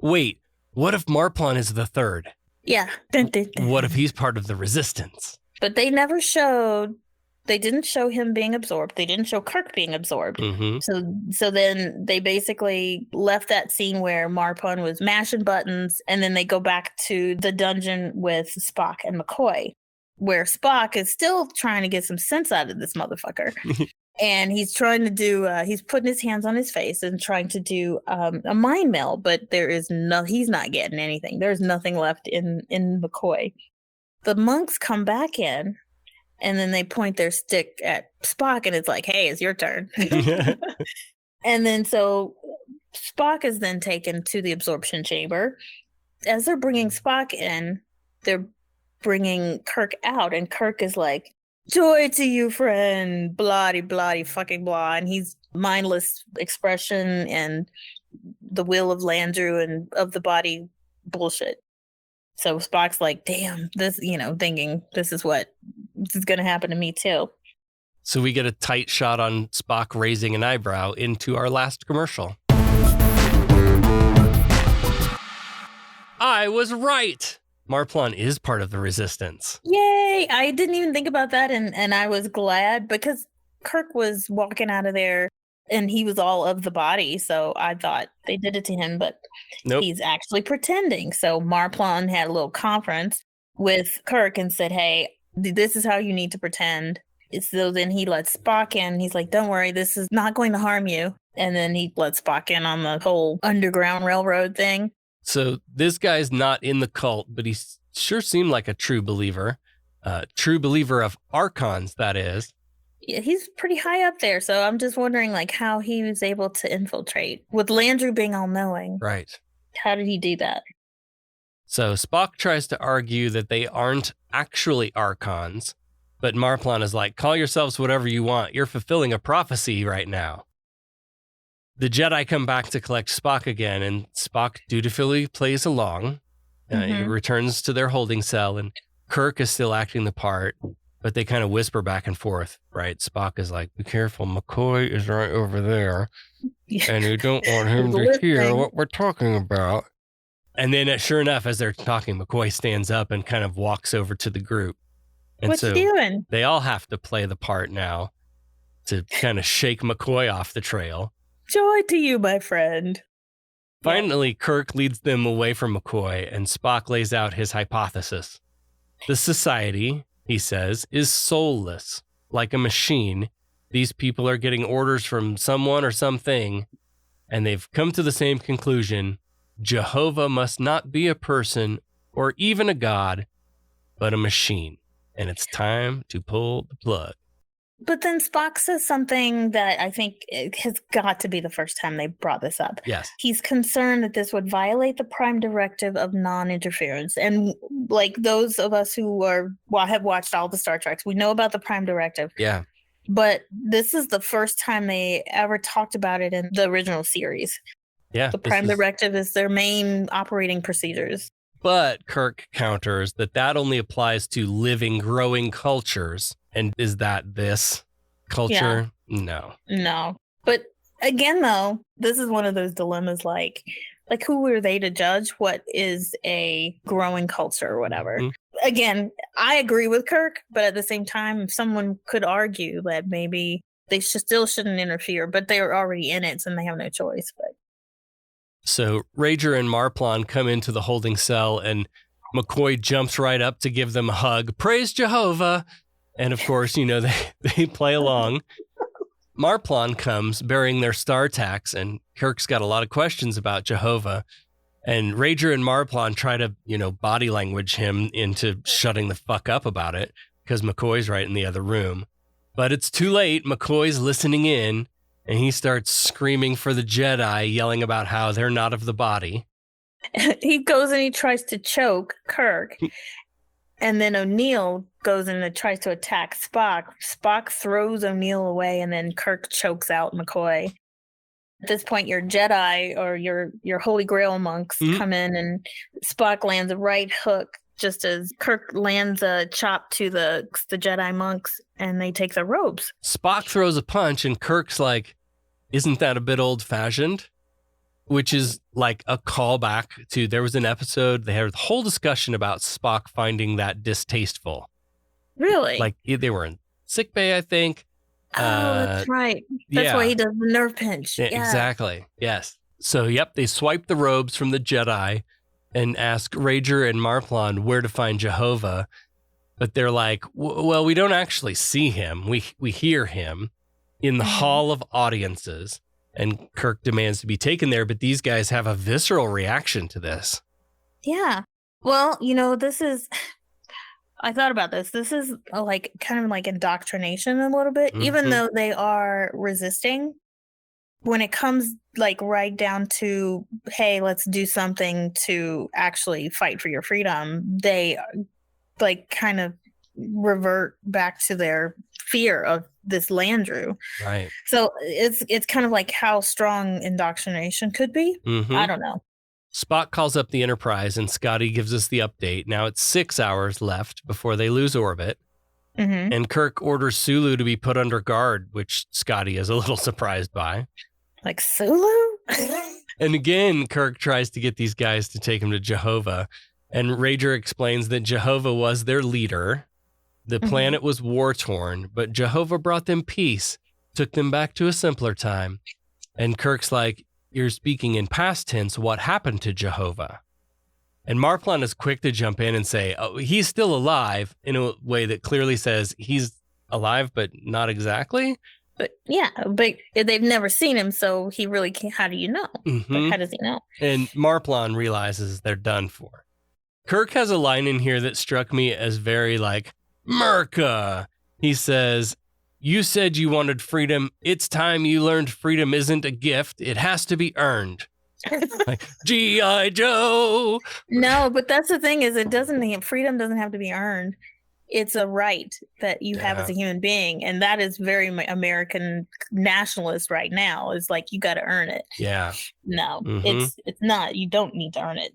wait, what if Marplon is the third? Yeah. Dun, dun, dun. What if he's part of the resistance? But they didn't show him being absorbed. They didn't show Kirk being absorbed. Mm-hmm. So then they basically left that scene where Marplon was mashing buttons, and then they go back to the dungeon with Spock and McCoy, where Spock is still trying to get some sense out of this motherfucker. And he's trying to do, he's putting his hands on his face and trying to do a mind meld, but he's not getting anything. There's nothing left in McCoy. The monks come back in, and then they point their stick at Spock, and it's like, hey, it's your turn. And then so Spock is then taken to the absorption chamber. As they're bringing Spock in, they're bringing Kirk out, and Kirk is like, joy to you, friend, bloody, fucking blah. And he's mindless expression and the will of Landru and of the body bullshit. So Spock's like, damn, this, thinking this is going to happen to me too. So we get a tight shot on Spock raising an eyebrow into our last commercial. I was right. Marplon is part of the resistance. Yay! I didn't even think about that, and I was glad because Kirk was walking out of there and he was all of the body, so I thought they did it to him, but nope. He's actually pretending. So Marplon had a little conference with Kirk and said, hey, this is how you need to pretend. So then he lets Spock in. He's like, don't worry, this is not going to harm you. And then he lets Spock in on the whole Underground Railroad thing. So this guy's not in the cult, but he sure seemed like a true believer. True believer of Archons, that is. Yeah, he's pretty high up there. So I'm just wondering like how he was able to infiltrate with Landru being all knowing. Right. How did he do that? So Spock tries to argue that they aren't actually Archons, but Marplon is like, call yourselves whatever you want. You're fulfilling a prophecy right now. The Jedi come back to collect Spock again, and Spock dutifully plays along. He returns to their holding cell, and Kirk is still acting the part, but they kind of whisper back and forth, right? Spock is like, be careful, McCoy is right over there, and you don't want him to hear what we're talking about. And then, sure enough, as they're talking, McCoy stands up and kind of walks over to the group. And What's he doing? They all have to play the part now to kind of shake McCoy off the trail. Joy to you, my friend. Finally, Kirk leads them away from McCoy, and Spock lays out his hypothesis. The society, he says, is soulless. Like a machine, these people are getting orders from someone or something, and they've come to the same conclusion. Jehovah must not be a person or even a god, but a machine. And it's time to pull the plug. But then Spock says something that I think has got to be the first time they brought this up. Yes. He's concerned that this would violate the prime directive of non-interference. And like those of us who have watched all the Star Treks, we know about the prime directive. Yeah. But this is the first time they ever talked about it in the original series. Yeah. The prime directive is their main operating procedures. But Kirk counters that only applies to living, growing cultures. And is that this culture? Yeah. No. But again, though, this is one of those dilemmas like who are they to judge what is a growing culture or whatever? Mm-hmm. Again, I agree with Kirk, but at the same time, someone could argue that maybe they still shouldn't interfere, but they're already in it, so they have no choice. But so Rager and Marplon come into the holding cell, and McCoy jumps right up to give them a hug. Praise Jehovah! And of course, they play along. Marplon comes bearing their star tacks, and Kirk's got a lot of questions about Jehovah. And Rager and Marplon try to, body language him into shutting the fuck up about it, because McCoy's right in the other room. But it's too late. McCoy's listening in, and he starts screaming for the Jedi, yelling about how they're not of the body. He goes and he tries to choke Kirk. And then O'Neill goes and tries to attack Spock. Spock throws O'Neill away, and then Kirk chokes out McCoy. At this point, your Jedi or your Holy Grail monks come in, and Spock lands a right hook just as Kirk lands a chop to the Jedi monks, and they take their robes. Spock throws a punch, and Kirk's like, isn't that a bit old-fashioned? Which is like a callback to, there was an episode, they had a whole discussion about Spock finding that distasteful. Really? Like, they were in sickbay, I think. Oh, that's right. That's why he does the nerve pinch. Yeah. Exactly. Yes. So, yep, they swipe the robes from the Jedi and ask Rager and Marplon where to find Jehovah. But they're like, well, we don't actually see him. We hear him in the Hall of Audiences. And Kirk demands to be taken there, but these guys have a visceral reaction to this. Yeah. Well, this is... I thought about this. This is like kind of like indoctrination a little bit, even though they are resisting. When it comes like right down to, hey, let's do something to actually fight for your freedom, they like kind of revert back to their fear of this Landru. Right. So it's kind of like how strong indoctrination could be. I don't know. Spock calls up the Enterprise, and Scotty gives us the update. Now it's 6 hours left before they lose orbit. And Kirk orders Sulu to be put under guard, which Scotty is a little surprised by. Like Sulu? And again, Kirk tries to get these guys to take him to Jehovah. And Rager explains that Jehovah was their leader. The planet was war-torn, but Jehovah brought them peace, took them back to a simpler time. And Kirk's like, you're speaking in past tense, what happened to Jehovah? And Marplon is quick to jump in and say, oh, he's still alive, in a way that clearly says he's alive, but not exactly. But yeah, but they've never seen him, so he really can't. How do you know? But how does he know? And Marplon realizes they're done for. Kirk has a line in here that struck me as very like, Merca. He says, you said you wanted freedom. It's time you learned freedom isn't a gift. It has to be earned. Like, G.I. Joe. No, but that's the thing is freedom doesn't have to be earned. It's a right that you have as a human being. And that is very American nationalist right now. It's like, you got to earn it. Yeah. No, it's not. You don't need to earn it.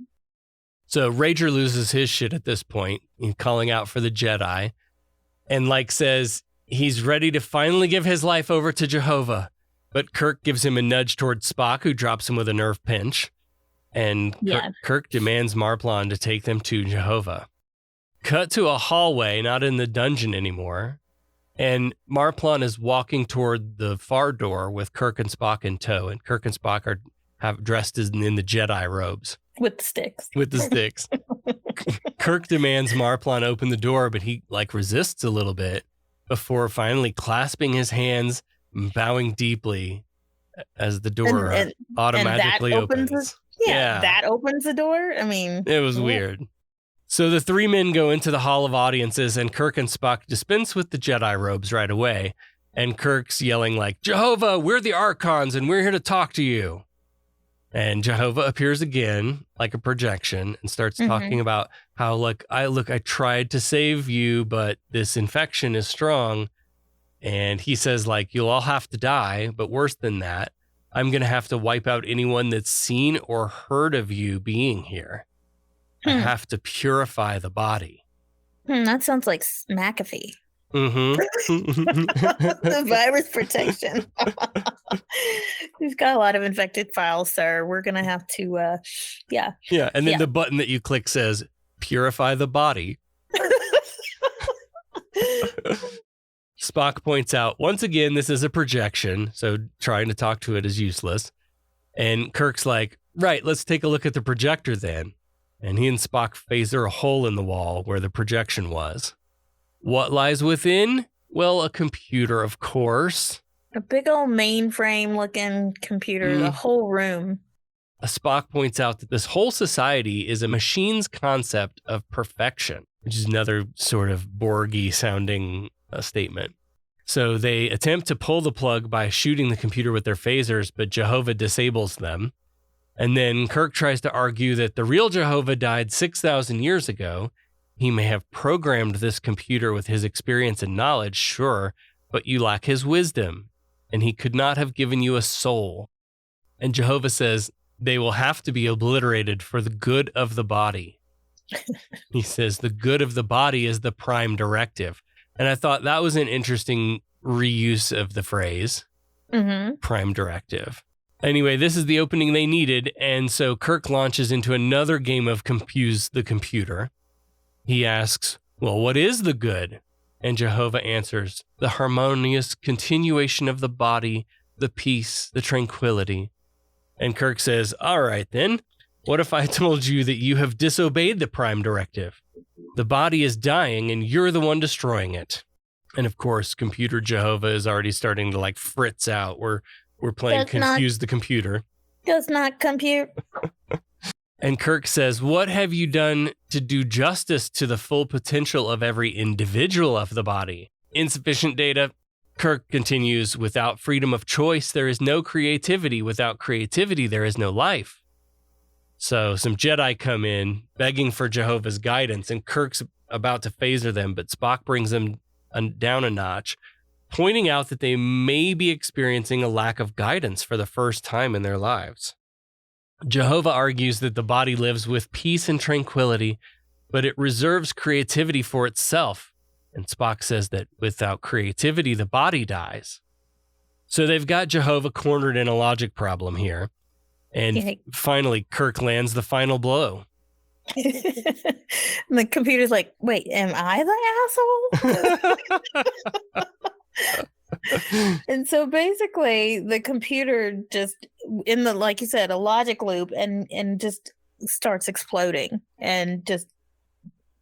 So Rager loses his shit at this point, calling out for the Jedi. And like says, he's ready to finally give his life over to Jehovah. But Kirk gives him a nudge towards Spock, who drops him with a nerve pinch. And Kirk demands Marplon to take them to Jehovah. Cut to a hallway, not in the dungeon anymore. And Marplon is walking toward the far door with Kirk and Spock in tow. And Kirk and Spock are dressed in the Jedi robes. With the sticks. With the sticks. Kirk demands Marplon open the door, but he resists a little bit before finally clasping his hands, bowing deeply as the door automatically opens. That opens the door. I mean, it was weird. So the three men go into the Hall of Audiences, and Kirk and Spock dispense with the Jedi robes right away. And Kirk's yelling like, Jehovah, we're the Archons, and we're here to talk to you. And Jehovah appears again, like a projection, and starts talking about how, I tried to save you, but this infection is strong. And he says, you'll all have to die, but worse than that, I'm going to have to wipe out anyone that's seen or heard of you being here. I have to purify the body. That sounds like McAfee. The virus protection. We've got a lot of infected files, sir. We're going to have to, Yeah, and then the button that you click says, purify the body. Spock points out, once again, this is a projection, so trying to talk to it is useless. And Kirk's like, right, let's take a look at the projector then. And he and Spock phaser a hole in the wall where the projection was. What lies within? Well, a computer, of course. A big old mainframe looking computer, the whole room. Spock points out that this whole society is a machine's concept of perfection, which is another sort of Borg-y sounding statement. So they attempt to pull the plug by shooting the computer with their phasers, but Jehovah disables them. And then Kirk tries to argue that the real Jehovah died 6,000 years ago. He may have programmed this computer with his experience and knowledge, sure, but you lack his wisdom, and he could not have given you a soul. And Jehovah says they will have to be obliterated for the good of the body. He says the good of the body is the prime directive. And I thought that was an interesting reuse of the phrase, prime directive. Anyway, this is the opening they needed, and so Kirk launches into another game of Confuse the Computer. He asks, well, what is the good? And Jehovah answers, the harmonious continuation of the body, the peace, the tranquility. And Kirk says, all right then, what if I told you that you have disobeyed the prime directive? The body is dying and you're the one destroying it. And of course, Computer Jehovah is already starting to like fritz out. We're playing Confuse the Computer. Does not compute. And Kirk says, what have you done to do justice to the full potential of every individual of the body? Insufficient data. Kirk continues, without freedom of choice, there is no creativity. Without creativity, there is no life. So some Jedi come in begging for Jehovah's guidance, and Kirk's about to phaser them, but Spock brings them down a notch, pointing out that they may be experiencing a lack of guidance for the first time in their lives. Jehovah argues that the body lives with peace and tranquility, but it reserves creativity for itself. And Spock says that without creativity, the body dies. So they've got Jehovah cornered in a logic problem here. And finally, Kirk lands the final blow. And the computer's like, wait, am I the asshole? And so basically the computer just in the, like you said, a logic loop and just starts exploding and just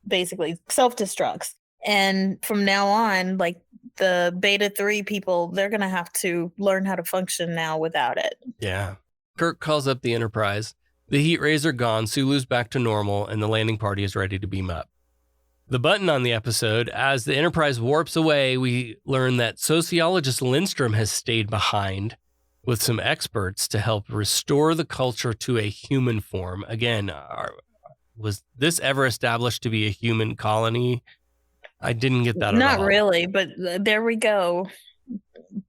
basically self-destructs. And from now on, like the Beta 3 people, they're going to have to learn how to function now without it. Yeah. Kirk calls up the Enterprise. The heat rays are gone, Sulu's back to normal, and the landing party is ready to beam up. The button on the episode, as the Enterprise warps away, we learn that sociologist Lindstrom has stayed behind with some experts to help restore the culture to a human form. Again, was this ever established to be a human colony? I didn't get that at all. Not really, but there we go.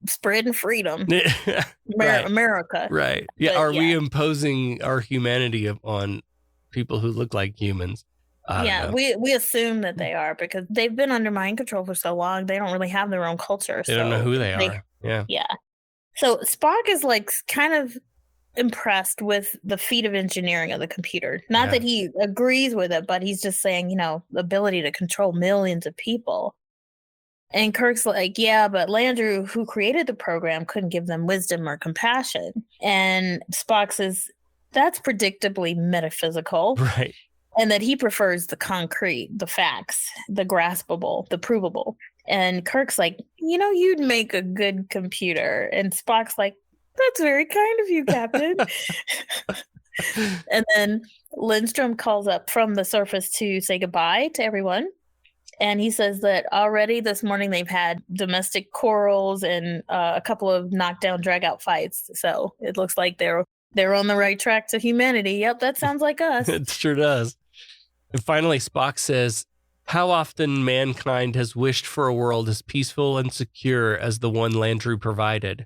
Spreading freedom. Right. America. Right. Yeah. Are we imposing our humanity on people who look like humans? We assume that they are because they've been under mind control for so long. They don't really have their own culture. They don't know who they are. Yeah. Yeah. So Spock is like kind of impressed with the feat of engineering of the computer. Not that he agrees with it, but he's just saying, the ability to control millions of people. And Kirk's like, yeah, but Landru, who created the program, couldn't give them wisdom or compassion. And Spock says, that's predictably metaphysical. Right. And that he prefers the concrete, the facts, the graspable, the provable. And Kirk's like, you'd make a good computer. And Spock's like, that's very kind of you, Captain. And then Lindstrom calls up from the surface to say goodbye to everyone. And he says that already this morning they've had domestic quarrels and a couple of knockdown, drag-out fights. So it looks like they're on the right track to humanity. Yep, that sounds like us. It sure does. And finally, Spock says, how often mankind has wished for a world as peaceful and secure as the one Landru provided?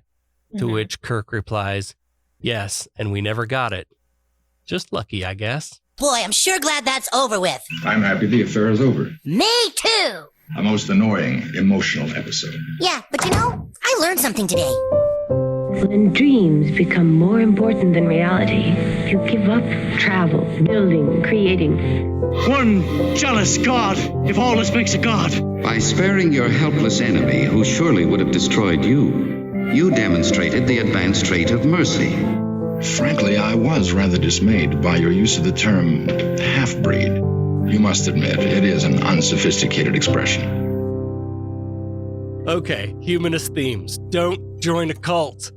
To which Kirk replies, yes, and we never got it. Just lucky, I guess. Boy, I'm sure glad that's over with. I'm happy the affair is over. Me too. A most annoying, emotional episode. Yeah, but I learned something today. When dreams become more important than reality, you give up travel, building, creating. One jealous God, if all this makes a God. By sparing your helpless enemy, who surely would have destroyed you, you demonstrated the advanced trait of mercy. Frankly, I was rather dismayed by your use of the term half-breed. You must admit, it is an unsophisticated expression. Okay, humanist themes. Don't join a cult.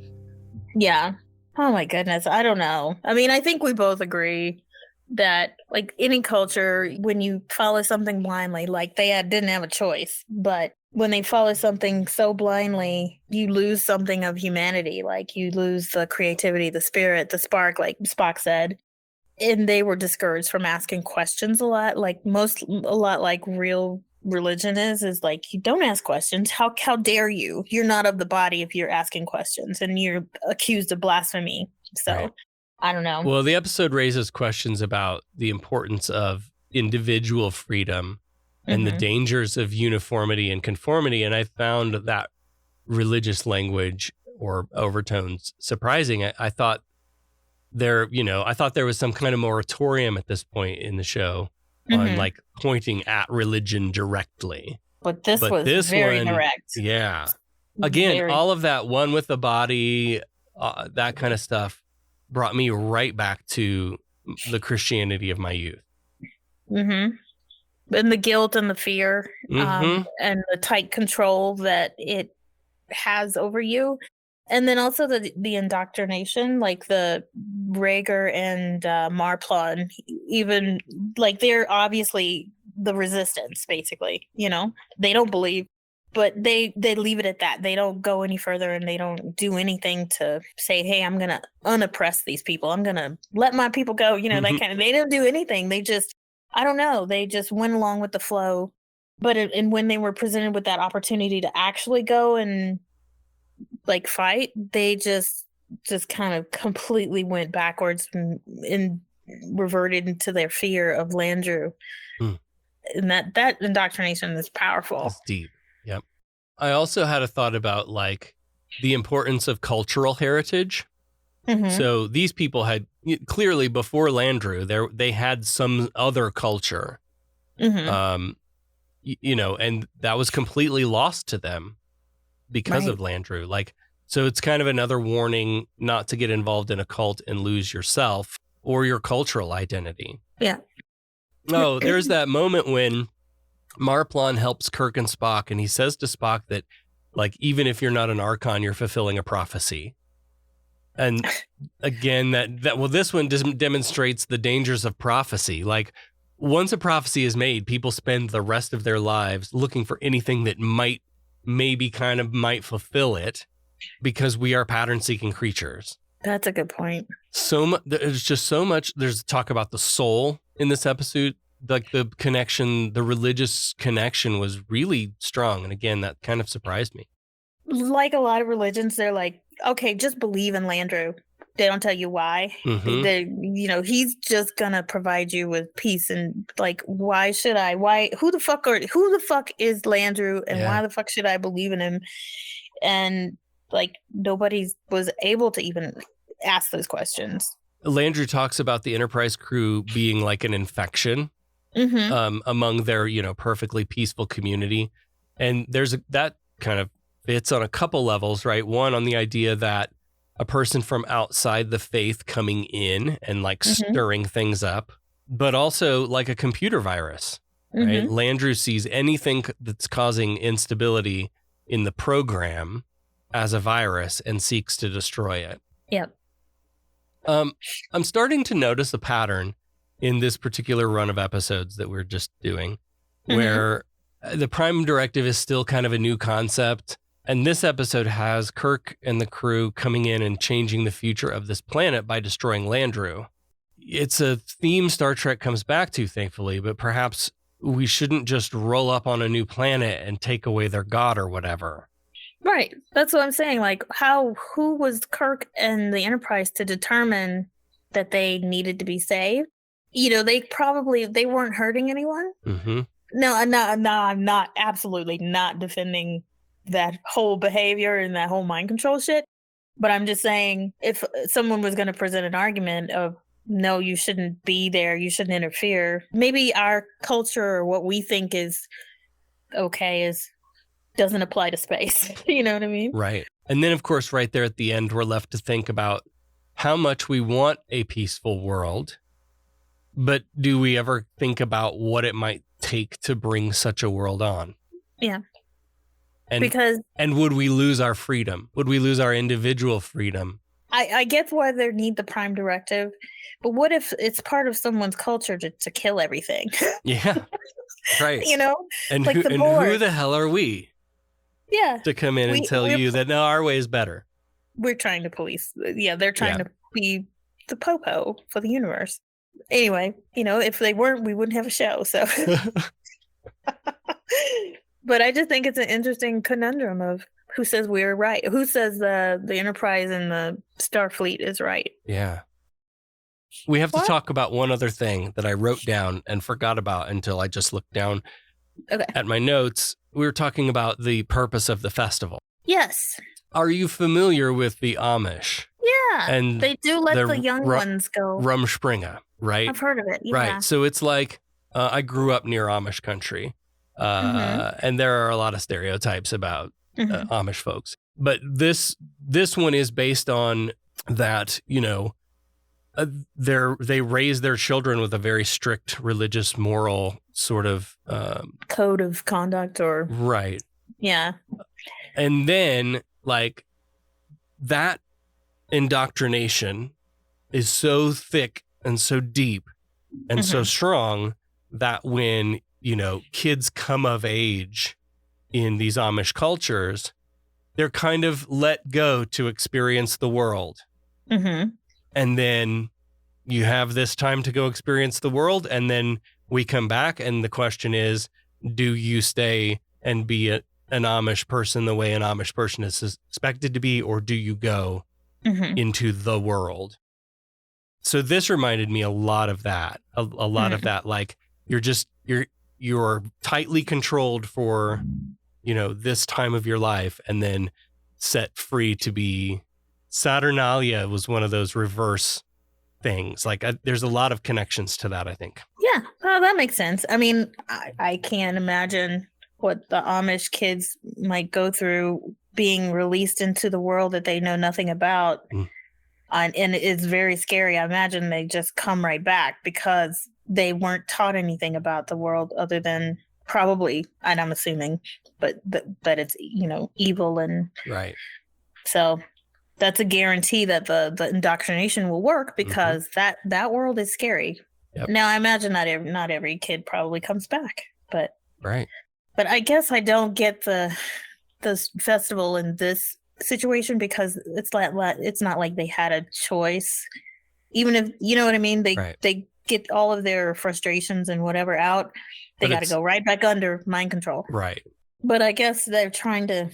Yeah. Oh my goodness. I don't know. I mean, I think we both agree that like any culture, when you follow something blindly, like they didn't have a choice, but when they follow something so blindly, you lose something of humanity. Like you lose the creativity, the spirit, the spark, like Spock said. And they were discouraged from asking questions a lot, a lot like real religion is like, you don't ask questions. How dare you? You're not of the body if you're asking questions, and you're accused of blasphemy. So right. I don't know. Well, the episode raises questions about the importance of individual freedom and the dangers of uniformity and conformity. And I found that religious language or overtones surprising. I thought there was some kind of moratorium at this point in the show on like pointing at religion directly. But this was very direct. Yeah. Again, all of that, one with the body, that kind of stuff brought me right back to the Christianity of my youth. Mm-hmm. And the guilt and the fear and the tight control that it has over you. And then also the indoctrination, like the Rhaegar and Marplon, even like they're obviously the resistance, basically, they don't believe, but they leave it at that. They don't go any further, and they don't do anything to say, hey, I'm going to unoppress these people. I'm going to let my people go. That kind of, they don't do anything. They just, I don't know. They just went along with the flow. But and when they were presented with that opportunity to actually go and like fight, they just kind of completely went backwards and reverted into their fear of Landru. And that indoctrination is powerful. That's deep. Yep. I also had a thought about like the importance of cultural heritage. So these people had clearly before Landru, they had some other culture, and that was completely lost to them because of Landru. Like, so it's kind of another warning not to get involved in a cult and lose yourself or your cultural identity. Yeah. Oh, there's that moment when Marplon helps Kirk and Spock, and he says to Spock that, like, even if you're not an Archon, you're fulfilling a prophecy. And again, this one demonstrates the dangers of prophecy. Like, once a prophecy is made, people spend the rest of their lives looking for anything that might fulfill it, because we are pattern-seeking creatures. That's a good point. There's just so much. There's talk about the soul in this episode. Like the connection, the religious connection was really strong. And again, that kind of surprised me. Like a lot of religions, they're like, okay, just believe in Landru. They don't tell you why. He's just gonna provide you with peace. And like, why should I? Who the fuck is Landru, and why the fuck should I believe in him? And like, nobody was able to even ask those questions. Landru talks about the Enterprise crew being like an infection among their, perfectly peaceful community. And that kind of fits on a couple levels, right? One, on the idea that a person from outside the faith coming in and like stirring things up, but also like a computer virus, right? Landru sees anything that's causing instability in the program as a virus and seeks to destroy it. Yep. I'm starting to notice a pattern in this particular run of episodes that we're just doing, where the Prime Directive is still kind of a new concept. And this episode has Kirk and the crew coming in and changing the future of this planet by destroying Landru. It's a theme Star Trek comes back to, thankfully, but perhaps we shouldn't just roll up on a new planet and take away their god or whatever. Right. That's what I'm saying. Like, who was Kirk and the Enterprise to determine that they needed to be saved? They weren't hurting anyone. No, I'm not absolutely not defending that whole behavior and that whole mind control shit. But I'm just saying, if someone was going to present an argument of, no, you shouldn't be there, you shouldn't interfere, maybe our culture or what we think is okay doesn't apply to space. You know what I mean? Right. And then, of course, right there at the end, we're left to think about how much we want a peaceful world, but do we ever think about what it might take to bring such a world on? Yeah. And would we lose our freedom? Would we lose our individual freedom I get why they need the Prime Directive, but what if it's part of someone's culture to kill everything? Yeah, right. You know? And, like who the hell are we? Yeah. To come in and tell you that, no, our way is better. We're trying to police. Yeah, they're trying to be the popo for the universe. Anyway, if they weren't, we wouldn't have a show, so... But I just think it's an interesting conundrum of who says we're right, who says the Enterprise and the Starfleet is right. Yeah. We have to talk about one other thing that I wrote down and forgot about until I just looked down at my notes. We were talking about the purpose of the festival. Yes. Are you familiar with the Amish? Yeah. And they do let the young ones go. Rumspringa, right? I've heard of it. Yeah. Right. So it's like, I grew up near Amish country. And there are a lot of stereotypes about Amish folks. But this one is based on that, they raise their children with a very strict religious, moral sort of code of conduct or... Right. Yeah. And then, like, that indoctrination is so thick and so deep and so strong that when... kids come of age in these Amish cultures, they're kind of let go to experience the world. Mm-hmm. And then you have this time to go experience the world. And then we come back. And the question is, do you stay and be an Amish person the way an Amish person is expected to be, or do you go into the world? So this reminded me a lot of that, a lot of that. Like you're tightly controlled for, this time of your life and then set free to be. Saturnalia was one of those reverse things. Like there's a lot of connections to that, I think. Yeah, well, that makes sense. I mean, I can't imagine what the Amish kids might go through being released into the world that they know nothing about. And it's very scary. I imagine they just come right back because they weren't taught anything about the world other than probably, and I'm assuming, but that it's, evil and right. So that's a guarantee that the indoctrination will work because that world is scary. Yep. Now I imagine not every kid probably comes back, but right. But I guess I don't get the festival in this situation because it's not like they had a choice. Even if you know what I mean, they get all of their frustrations and whatever out. They got to go right back under mind control. Right. But I guess they're trying to.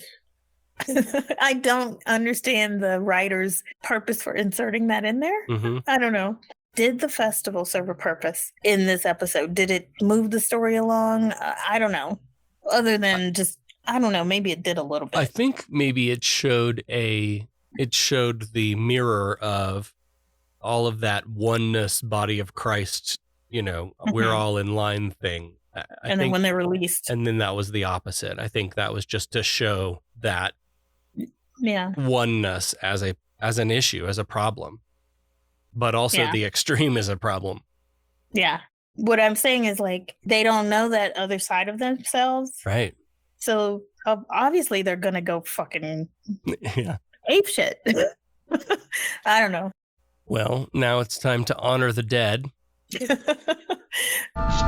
I don't understand the writer's purpose for inserting that in there. I don't know. Did the festival serve a purpose in this episode? Did it move the story along? I don't know. Other than just, I don't know, maybe it did a little bit. I think maybe it showed the mirror of all of that oneness body of Christ, we're all in line thing. And then when they're released. And then that was the opposite. I think that was just to show that oneness as an issue, as a problem. But also the extreme is a problem. Yeah. What I'm saying is like, they don't know that other side of themselves. Right. So obviously they're going to go fucking ape shit. I don't know. Well, now it's time to honor the dead. It's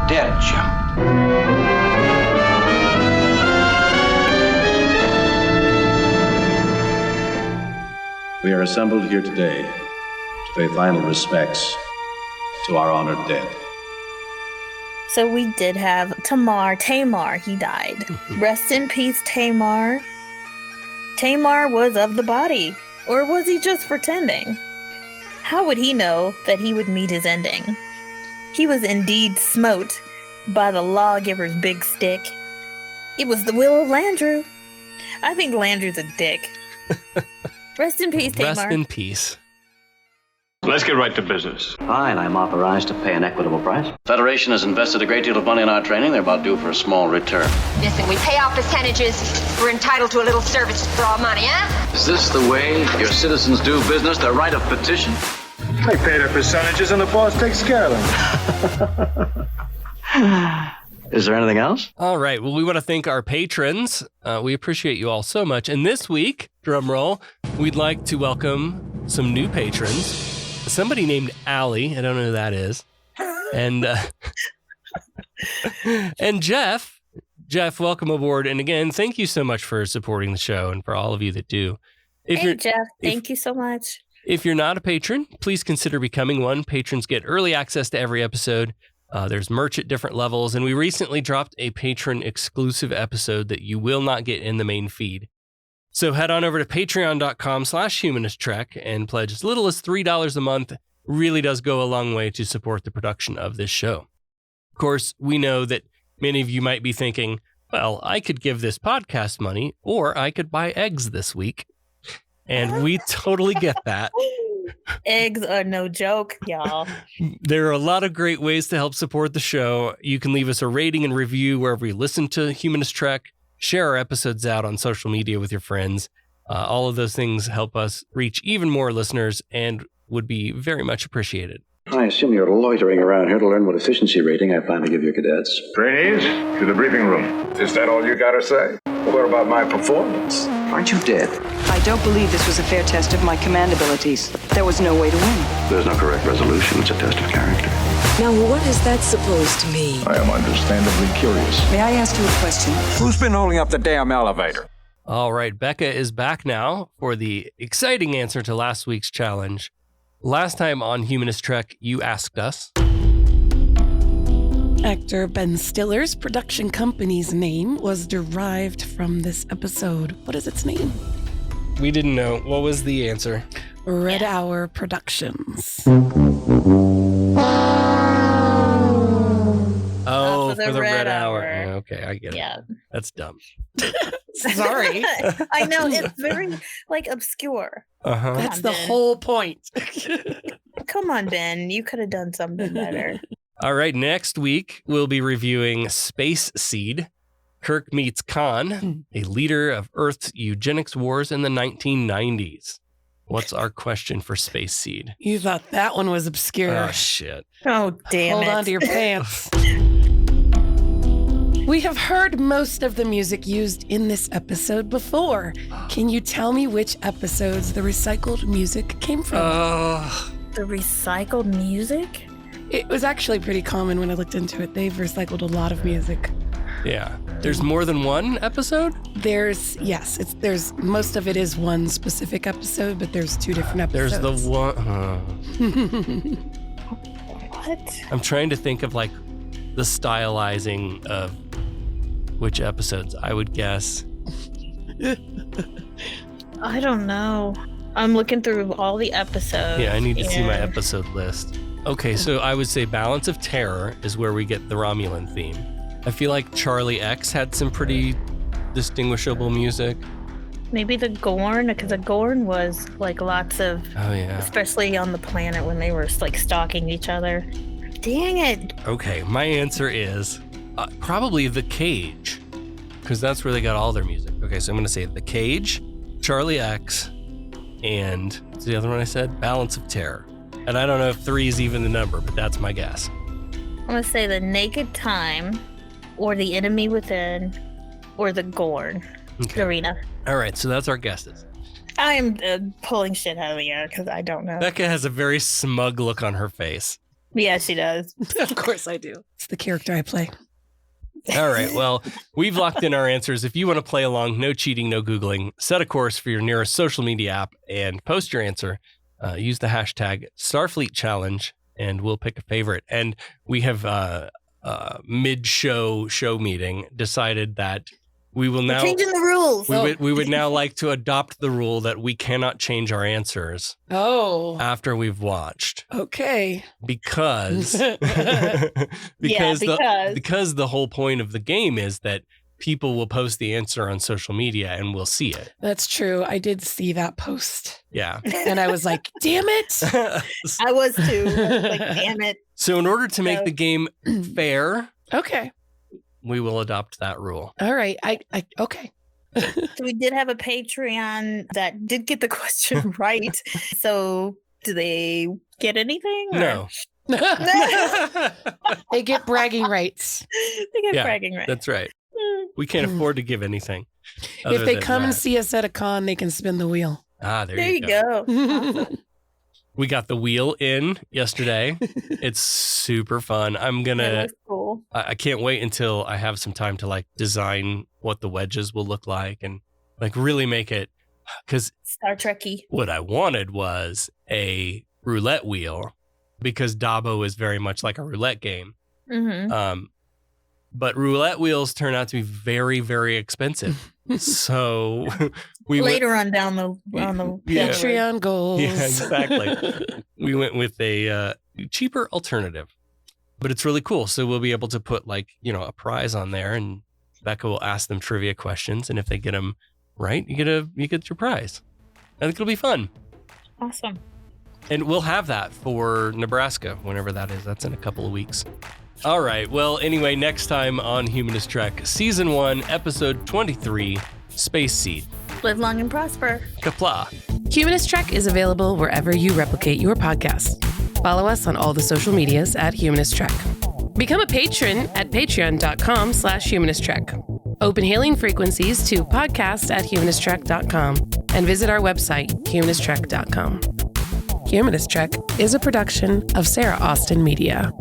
dead, Jim. We are assembled here today to pay final respects to our honored dead. So we did have Tamar, he died. Rest in peace, Tamar. Tamar was of the body, or was he just pretending? How would he know that he would meet his ending? He was indeed smote by the lawgiver's big stick. It was the will of Landru. I think Landru's a dick. Rest in peace, Tamar. Rest in peace. Let's get right to business. Fine, I'm authorized to pay an equitable price. Federation has invested a great deal of money in our training. They're about due for a small return. Listen, we pay off percentages. We're entitled to a little service for our money, huh? Is this the way your citizens do business? Their right of petition? They pay their percentages and the boss takes care of them. Is there anything else? All right. Well, we want to thank our patrons. We appreciate you all so much. And this week, drum roll, we'd like to welcome some new patrons. Somebody named Allie. I don't know who that is. And and Jeff. Jeff, welcome aboard. And again, thank you so much for supporting the show and for all of you that do. Hey, Jeff, thank you so much. If you're not a patron, please consider becoming one. Patrons get early access to every episode. There's merch at different levels, and we recently dropped a patron-exclusive episode that you will not get in the main feed. So head on over to patreon.com/humanisttrek and pledge as little as $3 a month. Really does go a long way to support the production of this show. Of course, we know that many of you might be thinking, well, I could give this podcast money, or I could buy eggs this week. And we totally get that. Eggs are no joke, y'all. There are a lot of great ways to help support the show. You can leave us a rating and review wherever you listen to Humanist Trek, share our episodes out on social media with your friends. All of those things help us reach even more listeners and would be very much appreciated. I assume you're loitering around here to learn what efficiency rating I plan to give your cadets. Trainees, to the briefing room. Is that all you gotta say? What about my performance? Aren't you dead? I don't believe this was a fair test of my command abilities. There was no way to win. There's no correct resolution. It's a test of character. Now, what is that supposed to mean? I am understandably curious. May I ask you a question? Who's been holding up the damn elevator? All right, Becca is back now for the exciting answer to last week's challenge. Last time on Humanist Trek, you asked us, actor Ben Stiller's production company's name was derived from this episode. What is its name? We didn't know. What was the answer? Red Hour Productions. Oh, for the Red Hour. Okay, I get it. Yeah. That's dumb. Sorry. I know, it's very, obscure. Uh-huh. That's the whole point. Come on, Ben. You could have done something better. All right, next week, we'll be reviewing Space Seed. Kirk meets Khan, a leader of Earth's eugenics wars in the 1990s. What's our question for Space Seed? You thought that one was obscure. Oh, shit. Oh, damn Hold it. on to your pants. We have heard most of the music used in this episode before. Can you tell me which episodes the recycled music came from? The recycled music? It was actually pretty common when I looked into it. They've recycled a lot of music. Yeah. There's more than one episode? There's most of it is one specific episode, but there's two different episodes. There's the one. What? I'm trying to think of the stylizing of which episodes. I would guess. I don't know. I'm looking through all the episodes. Yeah, I need to see my episode list. Okay, so I would say Balance of Terror is where we get the Romulan theme. I feel like Charlie X had some pretty distinguishable music. Maybe the Gorn, because the Gorn was lots of, especially on the planet when they were stalking each other. Dang it. Okay, my answer is probably The Cage, because that's where they got all their music. Okay, so I'm going to say The Cage, Charlie X, and what's the other one I said? Balance of Terror. And I don't know if 3 is even the number, but that's my guess. I'm going to say The Naked Time, or The Enemy Within, or The Gorn. Okay. Arena. All right, so that's our guesses. I am pulling shit out of the air because I don't know. Becca has a very smug look on her face. Yeah, she does. Of course I do. It's the character I play. All right, well, we've locked in our answers. If you want to play along, no cheating, no Googling, set a course for your nearest social media app and post your answer. Use the hashtag Starfleet Challenge, and we'll pick a favorite. And we have mid-show meeting decided that we will now... We're changing the rules. We would now like to adopt the rule that we cannot change our answers after we've watched. Okay. Because because the whole point of the game is that people will post the answer on social media and we'll see it. That's true. I did see that post. Yeah. And I was like, damn it. I was too. Damn it. So in order to make the game fair, okay, we will adopt that rule. All right. Okay. So we did have a Patreon that did get the question right. So do they get anything? No. They get bragging rights. They get bragging rights. That's right. We can't afford to give anything. If they come and see us at a con, they can spin the wheel. There you go. Awesome. We got the wheel in yesterday. It's super fun. That was cool. I can't wait until I have some time to like design what the wedges will look like and like really make it, because Star Trek-y. What I wanted was a roulette wheel, because Dabo is very much like a roulette game. Mm-hmm. But roulette wheels turn out to be very, very expensive. So we later on down the Patreon goals. Yeah, exactly. We went with a cheaper alternative, but it's really cool. So we'll be able to put like, a prize on there, and Becca will ask them trivia questions, and if they get them right, you get your prize. I think it'll be fun. Awesome. And we'll have that for Nebraska, whenever that is. That's in a couple of weeks. All right. Well, anyway, next time on Humanist Trek, Season 1, Episode 23, Space Seed. Live long and prosper. Kapla. Humanist Trek is available wherever you replicate your podcast. Follow us on all the social medias at Humanist Trek. Become a patron at patreon.com/Humanist Trek. Open hailing frequencies to podcast@humanisttrek.com and visit our website, humanisttrek.com. Humanist Trek is a production of Sarah Austin Media.